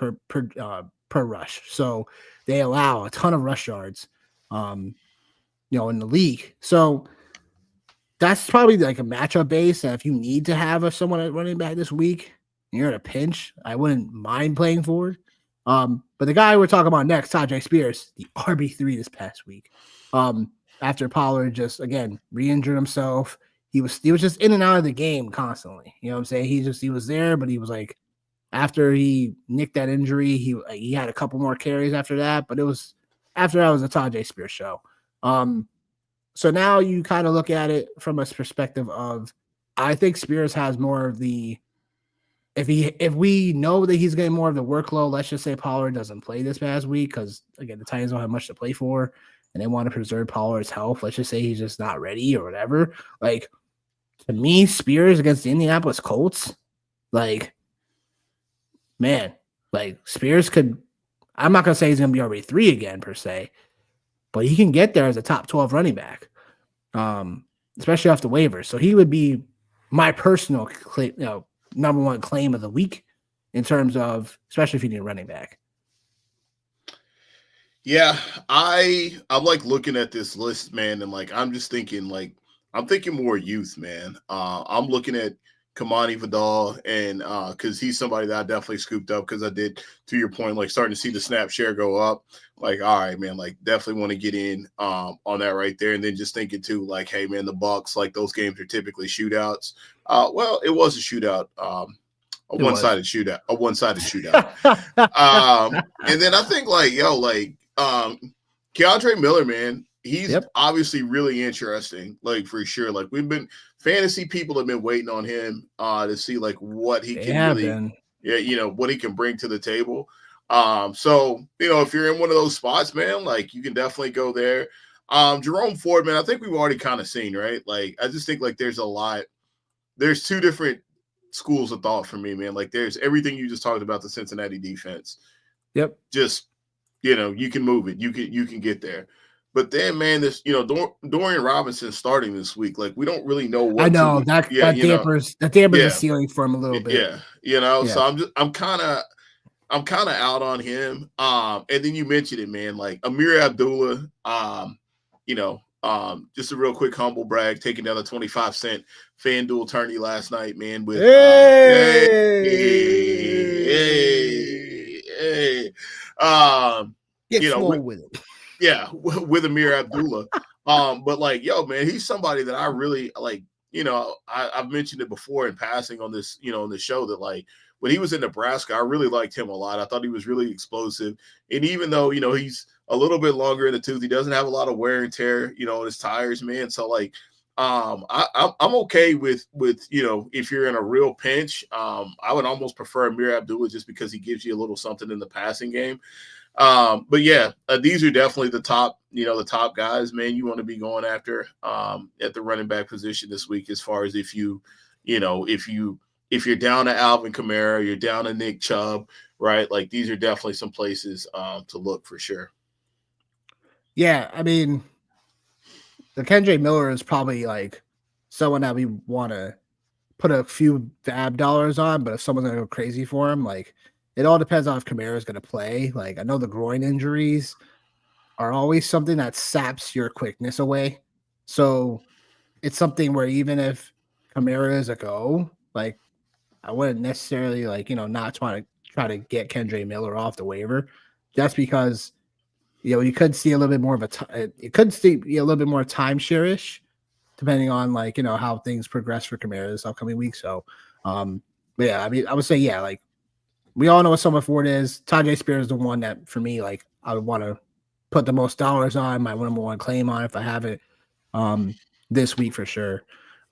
per rush. So they allow a ton of rush yards, in the league. So that's probably like a matchup base. And if you need to have someone at running back this week, you're in a pinch, I wouldn't mind playing forward. But the guy we're talking about next, Tajay Spears, the RB3 this past week. After Pollard just again re-injured himself, he was just in and out of the game constantly. You know what I'm saying? He was there, but he was like after he nicked that injury, he had a couple more carries after that. But it was after that was a Tajay Spears show. So now you kind of look at it from a perspective of I think Spears has more of the if we know that he's getting more of the workload, let's just say Pollard doesn't play this past week because again the Titans don't have much to play for and they want to preserve Pollard's health. Let's just say he's just not ready or whatever. Like to me, Spears against the Indianapolis Colts, like man, like Spears could. I'm not gonna say he's gonna be RB3 again per se, but he can get there as a top 12 running back, especially off the waivers. So he would be my personal number one claim of the week in terms of, especially if you need a running back. Yeah, I'm like looking at this list, man, and like I'm just thinking, like I'm thinking more youth, man. I'm looking at Kamani Vidal, and because he's somebody that I definitely scooped up because I did, to your point, like starting to see the snap share go up. Like, all right, man, like definitely want to get in on that right there, and then just thinking too, like, hey, man, the Bucks, like those games are typically shootouts. Well, it was a shootout. A one-sided shootout. And then I think Keandre Miller, man, he's obviously really interesting, like for sure. Like fantasy people have been waiting on him to see like what he can what he can bring to the table. So if you're in one of those spots, man, like you can definitely go there. Jerome Ford, man, I think we've already kind of seen, right? Like I just think like there's 2 different schools of thought for me, man. Like there's everything you just talked about the Cincinnati defense. Yep. Just you can move it. You can get there. But then, man, this Dorian Robinson starting this week. Like we don't really know I what know to. that Yeah, that dampers the yeah, ceiling for him a little bit. yeah. Yeah. So I'm kind of out on him. And then you mentioned it, man. Like Amir Abdullah. Just a real quick humble brag, taking down a 25-cent FanDuel tourney last night, man. With hey, Get you know, swole with it. yeah, with Amir Abdullah. But like, yo, man, he's somebody that I really like. I've mentioned it before in passing on this, on the show that like when he was in Nebraska, I really liked him a lot. I thought he was really explosive, and even though he's a little bit longer in the tooth, he doesn't have a lot of wear and tear, on his tires, man. So like, I'm okay with if you're in a real pinch, I would almost prefer Amir Abdullah just because he gives you a little something in the passing game. But yeah, these are definitely the top guys, man, you want to be going after at the running back position this week, as far as if you're down to Alvin Kamara, you're down to Nick Chubb, right? Like these are definitely some places to look for sure. Yeah, I mean, the Kendrick Miller is probably like someone that we want to put a few fab dollars on, but if someone's gonna go crazy for him, like it all depends on if Kamara is gonna play. Like I know the groin injuries are always something that saps your quickness away. So it's something where even if Kamara is a go, like I wouldn't necessarily not try to get Kendrick Miller off the waiver, just because you could see a little bit more of it could see a little bit more timeshare-ish, depending on how things progress for Kamara this upcoming week. So, but yeah, I mean, I would say like we all know what Summer Ford is. Tajay Spears is the one that for me, like I would want to put the most dollars on, my number one claim on if I have it this week for sure.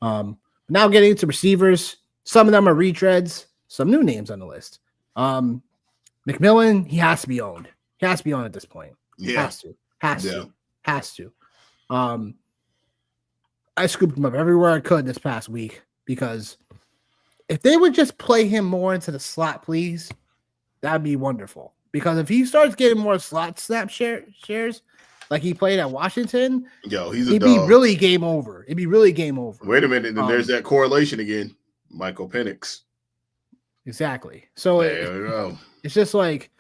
Now getting into receivers, some of them are retreads, some new names on the list. McMillan, he has to be owned. He has to be owned at this point. Yeah. Has to. I scooped him up everywhere I could this past week because if they would just play him more into the slot, please, that'd be wonderful. Because if he starts getting more slot snap shares, like he played at Washington, it'd be really game over. It'd be really game over. Wait a minute, and there's that correlation again. Michael Penix. Exactly. So it's just like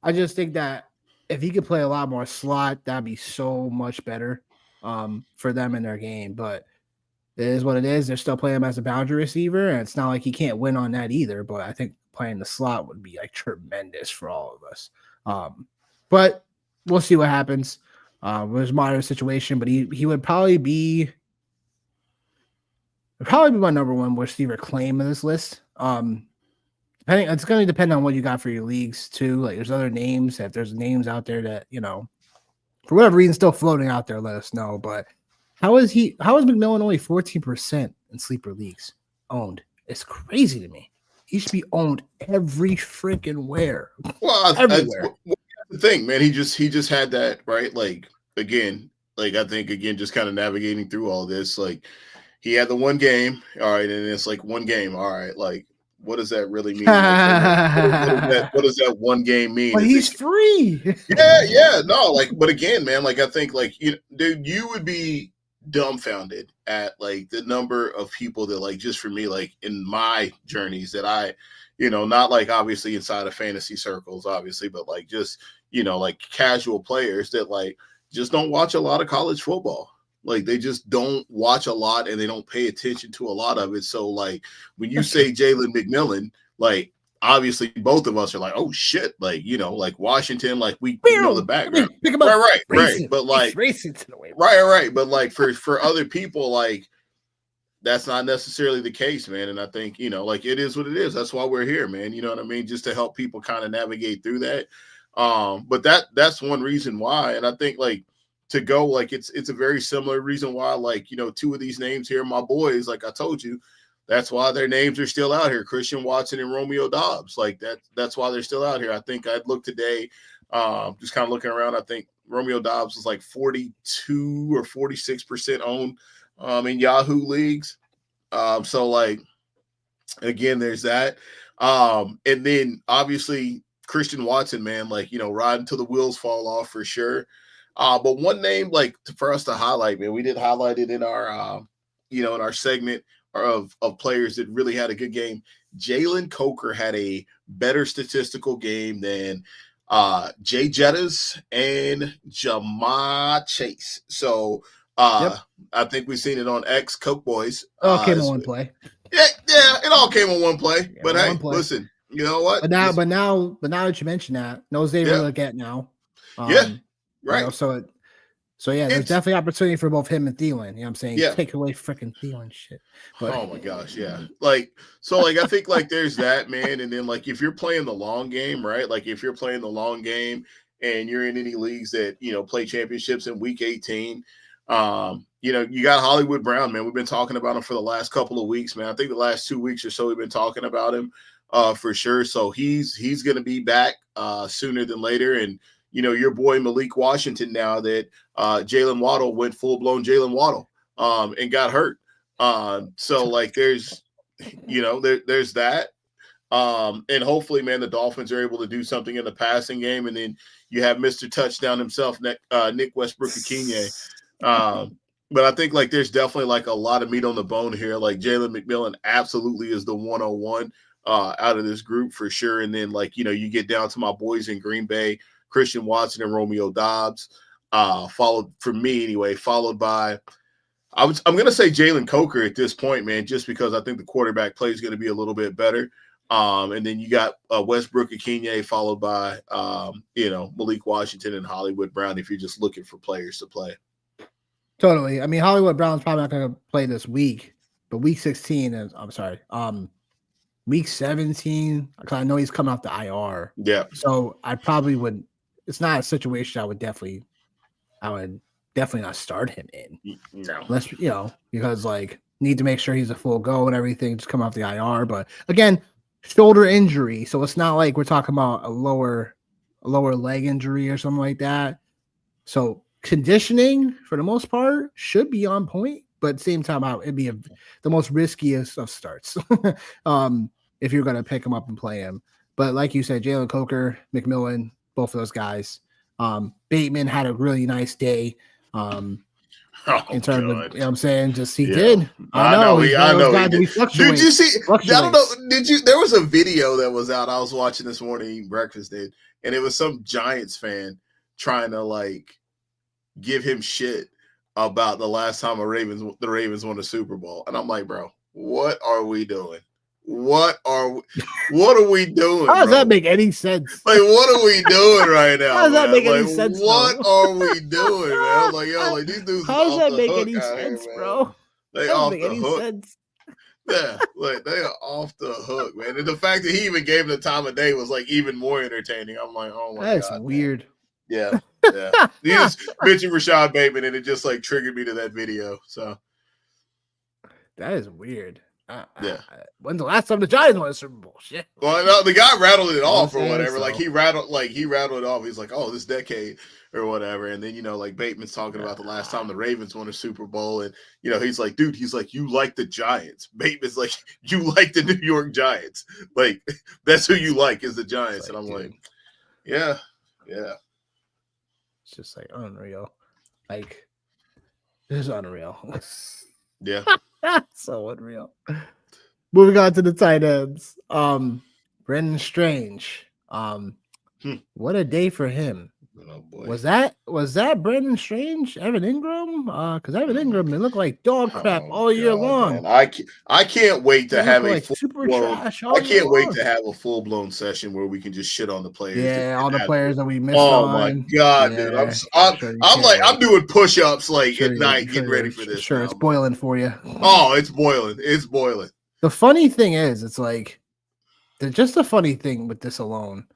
I just think that if he could play a lot more slot, that'd be so much better for them in their game. But it is what it is. They're still playing him as a boundary receiver, and it's not like he can't win on that either. But I think playing the slot would be like tremendous for all of us. But we'll see what happens. There's a moderate situation, but he would probably be my number one receiver claim in this list. It's going to depend on what you got for your leagues too. Like there's other names. If there's names out there that for whatever reason still floating out there, let us know. But how is McMillan only 14% in sleeper leagues owned? It's crazy to me. He should be owned every freaking where. Well, everywhere. The thing, man, he just had that, right? Like again, I think just kind of navigating through all this. Like he had the one game, all right, and it's like one game, all right. Like what does that really mean? What does that one game mean? But he's free. Yeah, no, but again, man, I think dude, you would be dumbfounded at the number of people that just for me, in my journeys that I, not obviously inside of fantasy circles, obviously, but just, casual players that just don't watch a lot of college football. They just don't watch a lot and they don't pay attention to a lot of it. So when you say Jalen McMillan, obviously both of us are oh shit, Washington, we know the background. Pick him up. Right. But racing to the way. Right. But for other people, that's not necessarily the case, man. And I think, it is what it is. That's why we're here, man. You know what I mean? Just to help people kind of navigate through that. But that's one reason why. And I think to go it's a very similar reason why two of these names here, my boys, I told you, that's why their names are still out here, Christian Watson and Romeo Doubs. That's why they're still out here. I think I'd look today, just kind of looking around. I think Romeo Doubs was 42 or 46% owned in Yahoo leagues. So again, there's that. And then obviously Christian Watson, man, riding till the wheels fall off for sure. But one name for us to highlight, man, we did highlight it in our in our segment of players that really had a good game. Jalen Coker had a better statistical game than Jay Jettas and Jamar Chase. So I think we've seen it on X Coke Boys. Came on one play. Yeah, it all came on one play. But hey, listen, you know what? But now that you mention that, knows they really get now. Right. So there's definitely opportunity for both him and Thielen. You know what I'm saying? Yeah. Take away freaking Thielen shit. But oh my gosh, yeah. I think there's that, man. And then if you're playing the long game, right? If you're playing the long game and you're in any leagues that, play championships in week 18, you got Hollywood Brown, man. We've been talking about him for the last couple of weeks, man. I think the last 2 weeks or so we've been talking about him for sure. So he's going to be back sooner than later. And, your boy Malik Washington now that Jalen Waddle went full-blown Jalen Waddle and got hurt. There's, there's that. And hopefully, man, the Dolphins are able to do something in the passing game. And then you have Mr. Touchdown himself, Nick Westbrook-Ikhine. But I think there's definitely a lot of meat on the bone here. Jalen McMillan absolutely is the 101 out of this group for sure. And then you get down to my boys in Green Bay, Christian Watson and Romeo Doubs, followed by I'm going to say Jalen Coker at this point, man, just because I think the quarterback play is going to be a little bit better. And then you got Westbrook-Ikhine followed by Malik Washington and Hollywood Brown if you're just looking for players to play. Totally. I mean, Hollywood Brown's probably not going to play this week, but week 16 is, week 17, because I know he's coming off the IR. Yeah. So I probably would, it's not a situation I would definitely not start him in. No. Unless, because need to make sure he's a full go and everything, just come off the IR. But again, shoulder injury. So it's not like we're talking about a lower leg injury or something like that. So conditioning for the most part should be on point, but at the same time it'd be the most riskiest of starts if you're going to pick him up and play him. But like you said, Jalen Coker, McMillan, both of those guys. Bateman had a really nice day in terms of, you know what I'm saying? Just he did. I know. Did you see? I don't know. There was a video that was out. I was watching this morning eating breakfast, dude, and it was some Giants fan trying to give him shit about the last time the Ravens won a Super Bowl. And I'm like, bro, what are we doing? What are we doing? How does that make any sense? What are we doing right now? How does that make any sense? What are we doing, man? I was yo, these dudes. How does that make any sense, bro? They off the hook. Yeah, they are off the hook, man. And the fact that he even gave them the time of day was even more entertaining. I'm like, oh my god, that's weird. Man. Yeah. He just mentioned Rashad Bateman, and it just triggered me to that video. So that is weird. Yeah. When's the last time the Giants won a Super Bowl? Shit. Well, no, the guy rattled it off or whatever. So. He rattled it off. He's like, oh, this decade or whatever. And then, Bateman's talking about the last time the Ravens won a Super Bowl. And, he's like, dude, you like the Giants. Bateman's like, you like the New York Giants. That's who you like is the Giants. And I'm like, yeah. It's just unreal. This is unreal. Yeah. So unreal. Moving on to the tight ends. Brendan Strange. What a day for him. Oh boy. Was that Brendan Strange? Evan Ingram? Because Evan Ingram, it looked like dog crap all year long. Man. I can't wait to have a super trash. I can't wait to have a full blown session where we can just shit on the players. Yeah, all the players that we missed. Oh my god, dude! I'm doing push ups at night, getting ready for this. Sure, it's boiling for you. Oh, it's boiling. It's boiling. The funny thing is, it's just a funny thing with this alone.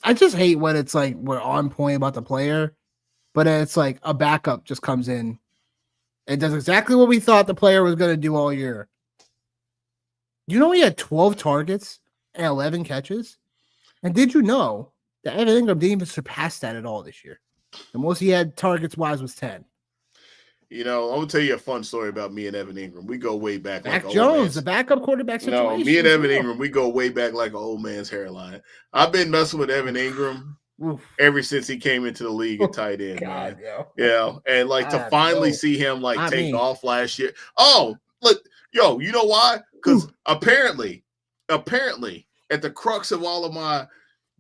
I just hate when it's we're on point about the player, but it's a backup just comes in and does exactly what we thought the player was going to do all year. He had 12 targets and 11 catches? And did you know that Evan Ingram didn't even surpass that at all this year? The most he had targets-wise was 10. I'm going to tell you a fun story about me and Evan Ingram. We go way back. Mac Jones, the backup quarterback situation. No, me and Evan Ingram, we go way back like an old man's hairline. I've been messing with Evan Ingram Oof. ever since he came into the league at tight end, God, man. yo. Yeah, and like to finally see him like take off last year. Oh, look, yo, you know why? Because apparently, at the crux of all of my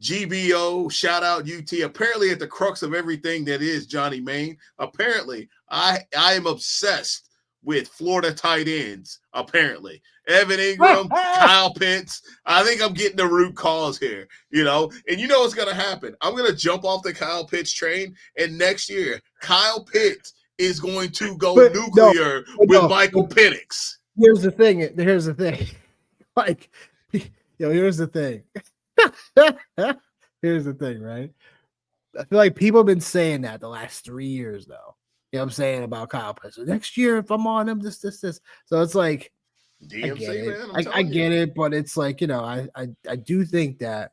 GBO shout out UT, apparently at the crux of everything that is Johnny Main, apparently I am obsessed with Florida tight ends. Apparently, Evan Ingram, Kyle Pitts. I think I'm getting the root cause here, and you know what's going to happen. I'm going to jump off the Kyle Pitts train, and next year, Kyle Pitts is going to go nuclear with Michael Penix. Here's the thing. Like, here's the thing. Here's the thing, right? I feel like people have been saying that the last 3 years, though. You know what I'm saying about Kyle Pitts? Next year, if I'm on him, this. So it's like, DMC, I get it. Man, I get it, but it's like, I do think that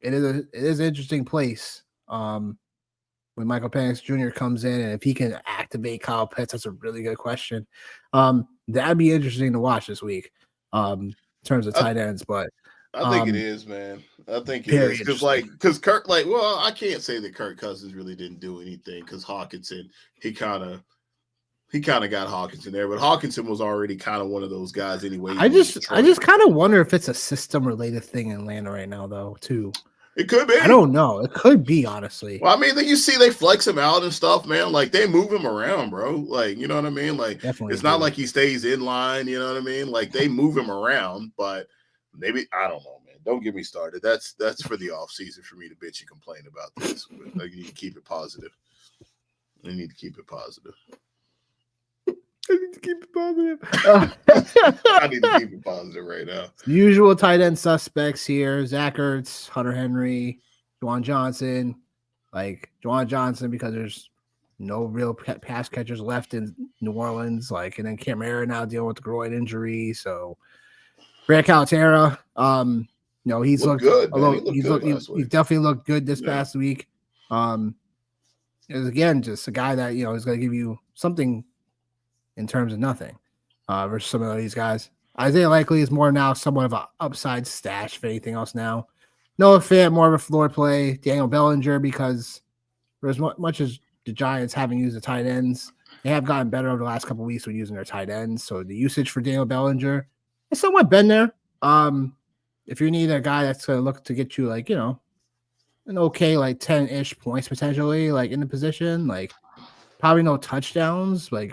it is an interesting place when Michael Penix Jr. comes in, and if he can activate Kyle Pitts, that's a really good question. That'd be interesting to watch this week in terms of tight ends, but I think it is, man. I think it is because Kirk, I can't say that Kirk Cousins really didn't do anything because Hawkinson, he kind of got Hawkinson there, but Hawkinson was already kind of one of those guys anyway. I just kind of wonder if it's a system related thing in Atlanta right now, though, too. It could be. I don't know. It could be, honestly. Well, I mean, you see, they flex him out and stuff, man. Like they move him around, bro. Like, you know what I mean? Like, definitely it's not like he stays in line. You know what I mean? Like they move him around, but maybe I don't know, man. Don't get me started. That's for the off season for me to bitch and complain about this. But you need to keep it positive. I need to keep it positive. I need to keep it positive. I need to keep it positive right now. Usual tight end suspects here: Zach Ertz, Hunter Henry, Juwan Johnson. Like Juwan Johnson, because there's no real pass catchers left in New Orleans. Like, and then Kamara now dealing with the groin injury. So, Brad Calcaterra, he's looked good. He's definitely looked good this past week. Is again just a guy that is going to give you something in terms of nothing versus some of these guys. Isaiah Likely is more now somewhat of an upside stash, if anything else now. Noah Fant, more of a floor play. Daniel Bellinger, because for as much as the Giants haven't used the tight ends, they have gotten better over the last couple of weeks with using their tight ends. So the usage for Daniel Bellinger has somewhat been there. If you need a guy that's going to look to get you an okay 10-ish points potentially in the position, probably no touchdowns. 3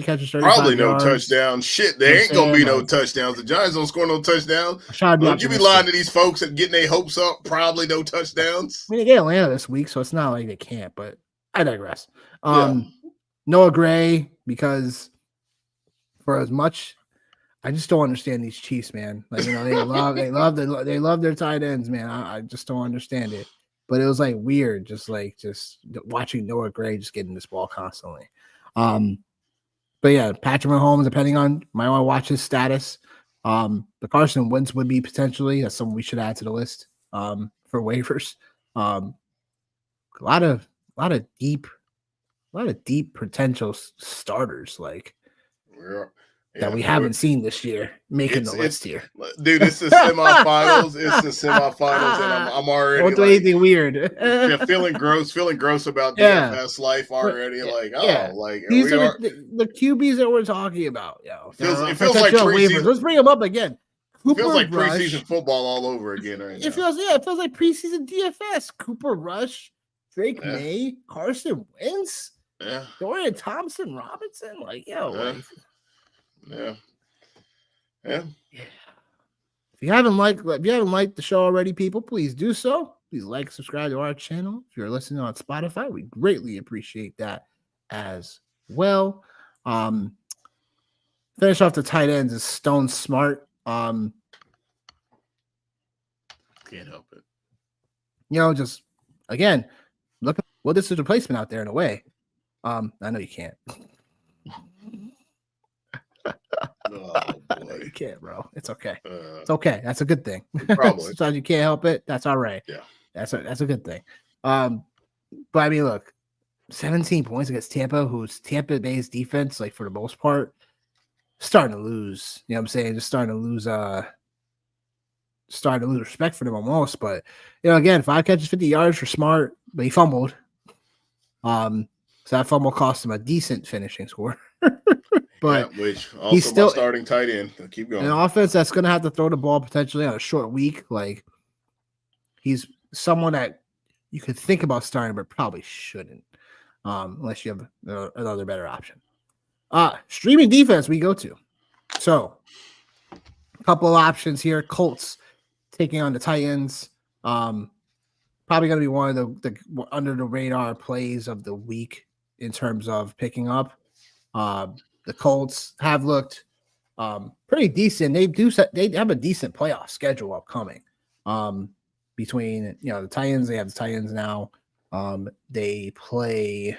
catches, 35 probably no yards. touchdowns. Shit, there ain't gonna be no touchdowns. The Giants don't score no touchdowns. Don't you be lying to these folks and getting their hopes up. Probably no touchdowns. I mean, they get Atlanta this week, so it's not like they can't. But I digress. Noah Gray, because for as much, I just don't understand these Chiefs, man. They love their tight ends, man. I just don't understand it. But it was weird, just watching Noah Gray just getting this ball constantly. But yeah, Patrick Mahomes, depending on, might want to watch his status. The Carson Wentz would be potentially, that's something we should add to the list for waivers. A lot of deep potential starters that we haven't seen this year making the list here. Dude, it's the semifinals. It's the semifinals, and I'm already don't do anything weird. feeling gross about DFS life already. These are the QBs that we're talking about. It feels like preseason. Let's bring them up again. It feels like preseason football all over again right now. It feels like preseason DFS. Cooper Rush, Drake May, Carson Wentz, Dorian Thompson Robinson. Yeah. If you haven't liked the show already, people, please do so. Please like, subscribe to our channel. If you're listening on Spotify, we greatly appreciate that as well. Finish off the tight ends is Stone Smart. Can't help it. Just again, look at this is a replacement out there in a way. I know you can't. Oh, boy. You can't, bro. It's okay. It's okay. That's a good thing. Probably. Sometimes you can't help it. That's all right. Yeah. That's a good thing. But I mean, look, 17 points against Tampa, who's Tampa Bay's defense, for the most part, starting to lose. You know what I'm saying? Just starting to lose starting to lose respect for them almost. But again, 5 catches, 50 yards for Smart, but he fumbled. So that fumble cost him a decent finishing score. But which also he's still my starting tight end. Keep going. An offense that's going to have to throw the ball potentially on a short week. Like, he's someone that you could think about starting, but probably shouldn't, unless you have another better option. Streaming defense we go to. So, a couple of options here. Colts taking on the Titans. Probably going to be one of the under the radar plays of the week in terms of picking up. The Colts have looked pretty decent. They have a decent playoff schedule upcoming. Between the Titans, they have the Titans now. They play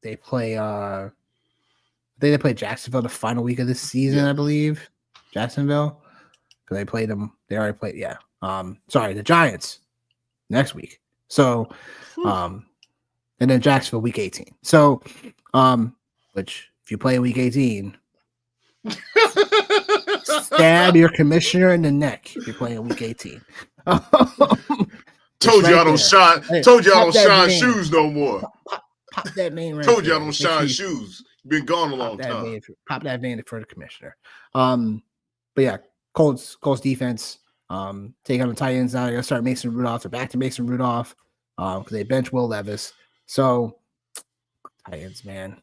they play Jacksonville the final week of this season, I believe. Jacksonville. Because they played them. They already played, the Giants next week. So and then Jacksonville week 18. So which if you play week 18, stab your commissioner in the neck if you're playing week 18. Told you I don't shine. Told you I don't shine shoes no more. Pop that name right. Told you I don't shine shoes. Been gone a long time. Pop that vein for the commissioner. But yeah, Colts defense. Take on the Titans now. They're gonna start Mason Rudolph. They're back to Mason Rudolph because they bench Will Levis. So Titans, man.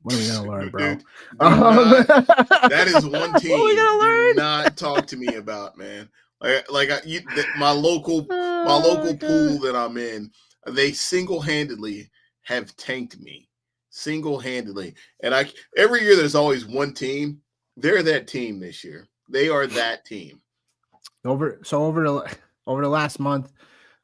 What are we gonna learn, bro? That is one team do not talk to me about, man. My local pool that I'm in, they single-handedly have tanked me. Single-handedly. And every year there's always one team. They're that team this year. They are that team. Over the last month,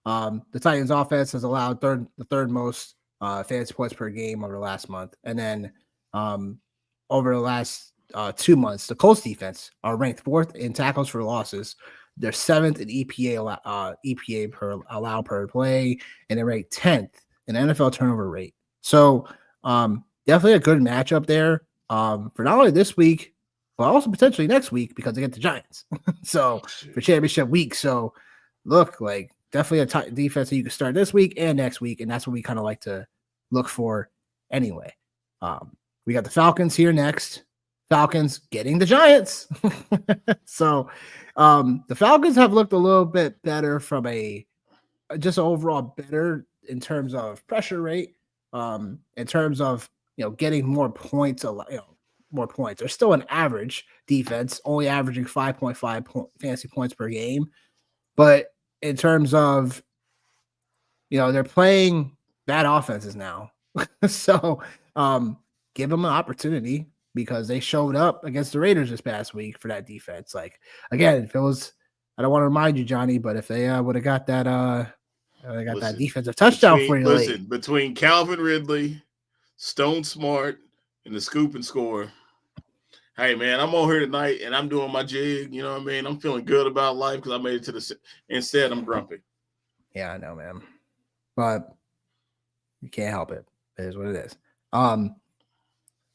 the Titans offense has allowed the third most fantasy points per game over the last month. And then over the last 2 months, the Colts defense are ranked 4th in tackles for losses. They're 7th in EPA per allowed per play, and they're ranked 10th in NFL turnover rate. So definitely a good matchup there for not only this week, but also potentially next week because they get the Giants. So for championship week. So look, like definitely a tight defense that you can start this week and next week, and that's what we kind of like to look for anyway. We got the Falcons here next. Falcons getting the Giants. So the Falcons have looked a little bit better from just overall better in terms of pressure rate, in terms of getting more points, more points. They're still an average defense, only averaging 5.5 fantasy points per game. But in terms of they're playing bad offenses now. So give them an opportunity because they showed up against the Raiders this past week for that defense. Like, again, if it was, I don't want to remind you, Johnny, but if they would have got that, that defensive touchdown for you. Between Calvin Ridley, Stone Smart, and the scoop and score. Hey, man, I'm on here tonight and I'm doing my jig. You know what I mean? I'm feeling good about life because I made it to the. Instead, I'm grumpy. Yeah, I know, man. But you can't help it. It is what it is.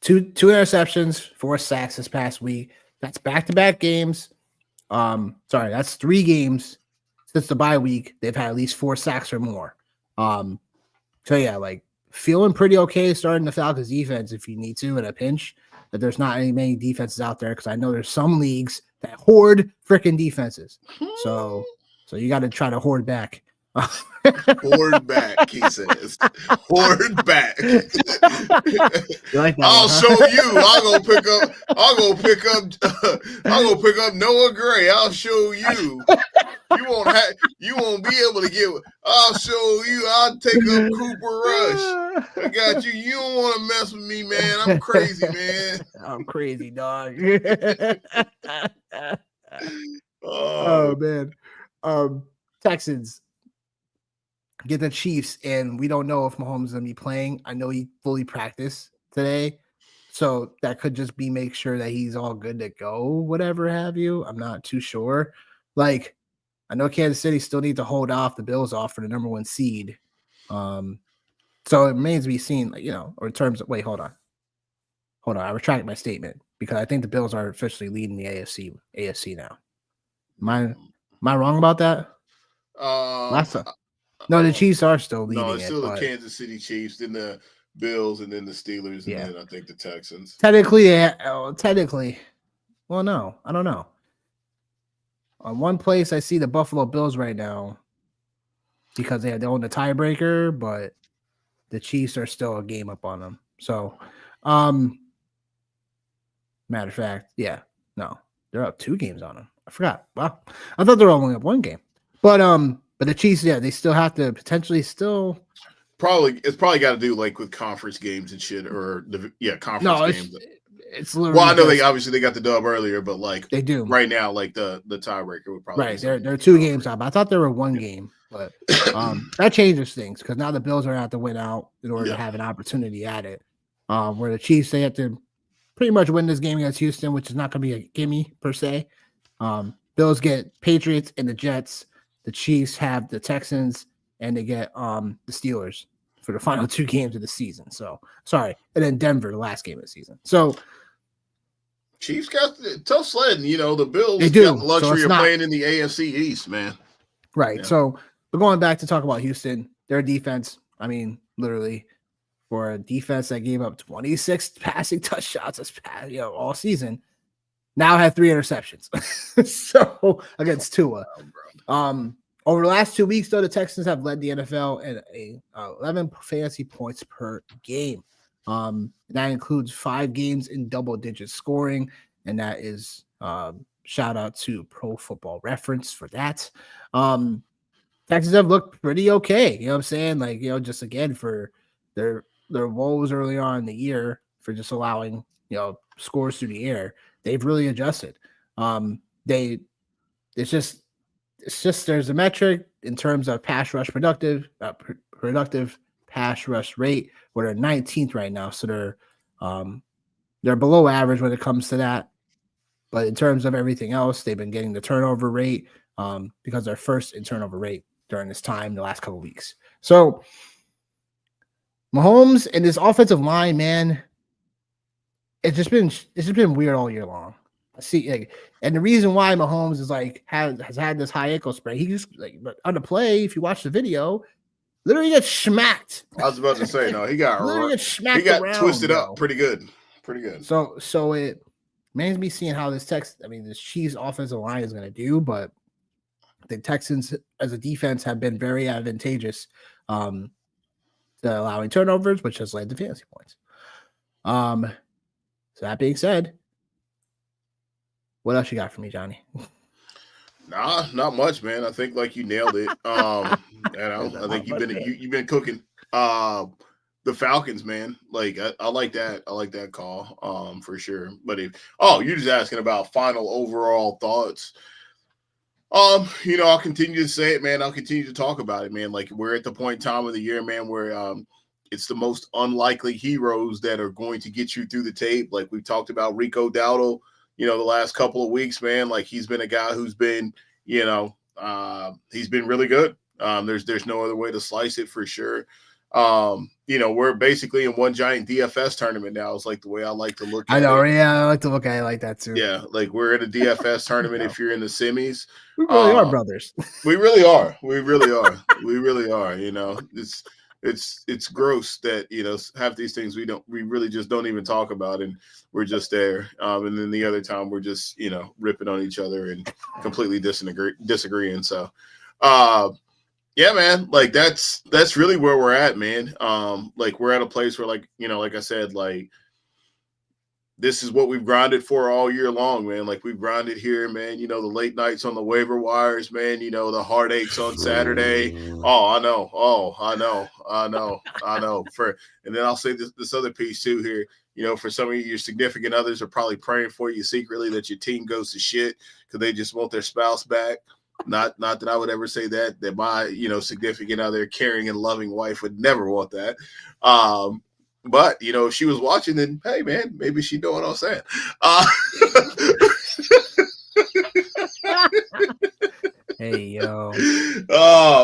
Two interceptions, 4 sacks this past week. That's back-to-back games. That's 3 games since the bye week. They've had at least 4 sacks or more. So yeah, like feeling pretty okay starting the Falcons defense if you need to in a pinch. That there's not many defenses out there because I know there's some leagues that hoard freaking defenses. So you got to try to hoard back. Hoard back, he says. Hoard back. You like that I'll show you. I'll go pick up Noah Gray. I'll show you. You won't be able to get. I'll show you. I'll take up Cooper Rush. I got you. You don't want to mess with me, man. I'm crazy, man. I'm crazy, dog. Oh man. Texans get the Chiefs, and we don't know if Mahomes is gonna be playing. I know he fully practiced today, so that could just be make sure that he's all good to go, whatever have you. I'm not too sure. Like, I know Kansas City still need to hold off the Bills off for the number 1 seed. So it remains to be seen, like, or in terms of hold on. I retract my statement because I think the Bills are officially leading the AFC now. Am I wrong about that? Um, No, the Chiefs are still no, leading it's it, still the but Kansas City Chiefs, then the Bills, and then the Steelers, and yeah, then I think the Texans. technically, well, no, I don't know. On one place, I see the Buffalo Bills right now because they own the tiebreaker, but the Chiefs are still a game up on them. So, matter of fact, yeah, no, they're up 2 games on them. I forgot. Wow, I thought they were only up 1 game. But the Chiefs, yeah, they still have to potentially still. It's probably got to do like with conference games and shit, or conference No, games. it's literally. Well, I know they obviously got the dub earlier, but like they do right now, like the tiebreaker would probably right. They're 2 games up. I thought there were 1 game, but that changes things because now the Bills are going to have to win out in order to have an opportunity at it. Where the Chiefs, they have to pretty much win this game against Houston, which is not going to be a gimme per se. Bills get Patriots and the Jets. The Chiefs have the Texans, and they get the Steelers for the final 2 games of the season. So sorry, and then Denver the last game of the season. So Chiefs got tough sledding. You know, the Bills they do. got the luxury so of playing in the AFC East, man. Right. Yeah. So we're going back to talk about Houston. Their defense, I mean, literally for a defense that gave up 26 passing touchdowns all season, now have 3 interceptions. So against Tua. Over the last 2 weeks, though, the Texans have led the NFL in 11 fantasy points per game. That includes 5 games in double-digit scoring, and that is shout out to Pro Football Reference for that. Texans have looked pretty okay. You know what I'm saying? Like, just again for their woes early on in the year for just allowing scores through the air, they've really adjusted. It's just there's a metric in terms of pass rush productive pass rush rate, where they're 19th right now. So they're below average when it comes to that. But in terms of everything else, they've been getting the turnover rate because they're first in turnover rate during this time, the last couple of weeks. So Mahomes and this offensive line, man, it's just been weird all year long. I see, and the reason why Mahomes is has had this high ankle sprain, he just on the play, if you watch the video, literally gets smacked. I was about to say, no, he got smacked. He got around, twisted up pretty good. So it remains me seeing how this Chiefs offensive line is going to do, but the Texans as a defense have been very advantageous to allowing turnovers, which has led to fantasy points. So that being said, what else you got for me, Johnny? Nah, not much, man. I think you nailed it. I think you've been cooking. The Falcons, man. I like that. I like that call. For sure. But you're just asking about final overall thoughts. I'll continue to say it, man. I'll continue to talk about it, man. We're at the point in time of the year, man, where it's the most unlikely heroes that are going to get you through the tape. Like we talked about Rico Dowdle, the last couple of weeks, man. He's been a guy who's been, he's been really good. There's no other way to slice it for sure. We're basically in one giant DFS tournament now. It's the way I like to look at it. I know, yeah, I like to look at it like that too. Yeah, we're in a DFS tournament if you're in the semis. We really are brothers. We really are. We really are. We really are. It's gross that half these things we really just don't even talk about, and we're just there. And then the other time we're just ripping on each other and completely disagreeing. So, yeah, man, that's really where we're at, man. We're at a place where like I said, this is what we've grinded for all year long, man. We've grinded here, man. The late nights on the waiver wires, man. The heartaches on Saturday. Oh, I know. And then I'll say this other piece too here. For some of you, your significant others are probably praying for you secretly that your team goes to shit because they just want their spouse back. Not that I would ever say that my significant other, caring and loving wife would never want that. But if she was watching, then hey, man, maybe she know what I'm saying. Hey, yo.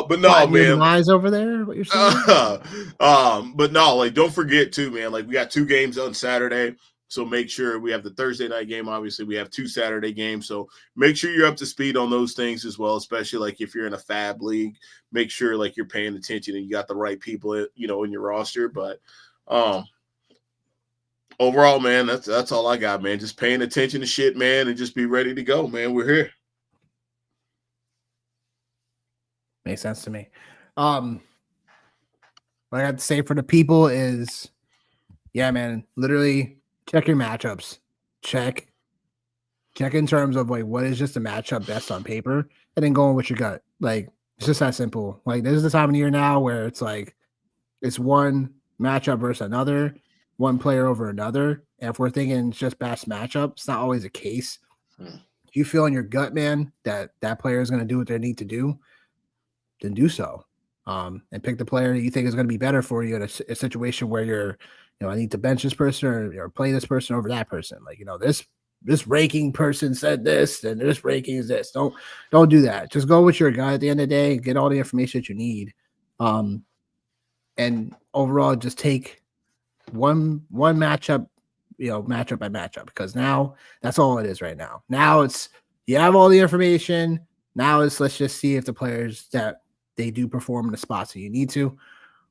But no, man. Lies over there. What you're saying? But no, don't forget too, man. We got 2 games on Saturday. So make sure we have the Thursday night game. Obviously, we have 2 Saturday games. So make sure you're up to speed on those things as well, especially like if you're in a fab league, make sure like you're paying attention and you got the right people, in your roster. But overall, man, that's all I got, man. Just paying attention to shit, man, and just be ready to go, man. We're here. Makes sense to me. What I got to say for the people is, yeah, man, literally check your matchups. Check in terms of like what is just a matchup best on paper, and then going with your gut. Like it's just that simple. Like this is the time of year now where it's like it's one matchup versus another, one player over another. And if we're thinking it's just best matchup, it's not always the case. If you feel in your gut, man, that player is going to do what they need to do, then do so. And pick the player that you think is going to be better for you in a situation where you're, I need to bench this person or play this person over that person. Like, this ranking person said this, and this ranking is this. Don't do that. Just go with your guy at the end of the day, get all the information that you need. And overall, just take one matchup, matchup by matchup, because now that's all it is right now. Now it's you have all the information. Now let's just see if the players that they do perform in the spots that you need to,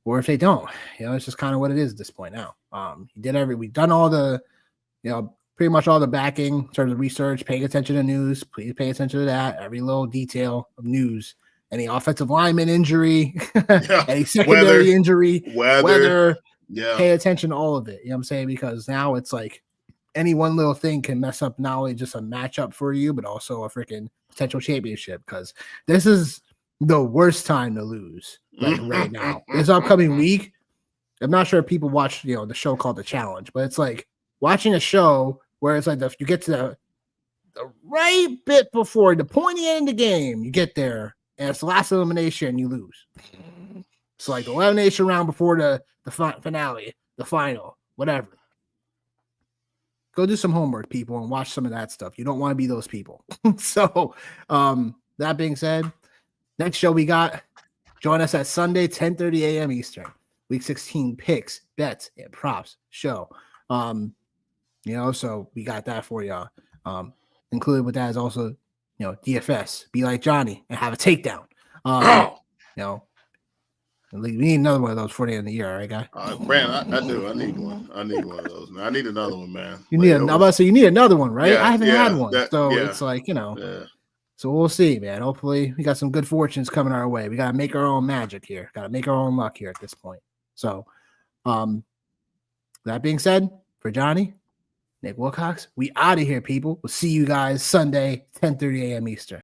or if they don't. It's just kind of what it is at this point now. We've done all the, pretty much all the backing in terms of research, paying attention to news. Please pay attention to that. Every little detail of news. Any offensive lineman injury, any secondary injury, weather. Yeah. Pay attention to all of it. You know what I'm saying? Because now it's like any one little thing can mess up not only just a matchup for you, but also a freaking potential championship. Because this is the worst time to lose, like right now. This upcoming week, I'm not sure if people watch, the show called The Challenge, but it's like watching a show where it's like you get to the right bit before the pointy end of the game, you get there, and it's the last elimination, you lose. It's like the elimination round before the finale, the final, whatever. Go do some homework, people, and watch some of that stuff. You don't want to be those people. So, that being said, next show we got, join us at Sunday, 10:30 a.m. Eastern. Week 16 picks, bets, and props show. So we got that for y'all. Included with that is also, DFS. Be like Johnny and have a takedown. We need another one of those for the end of the year, right, guy? Brand, I do. I need one. I need one of those, man. I need another one, man. You need another one, right? Yeah, I haven't had one. It's like, Yeah. So we'll see, man. Hopefully we got some good fortunes coming our way. We got to make our own magic here. Got to make our own luck here at this point. So, that being said, for Johnny, Nick Wilcox, we out of here, people. We'll see you guys Sunday, 10:30 a.m. Eastern.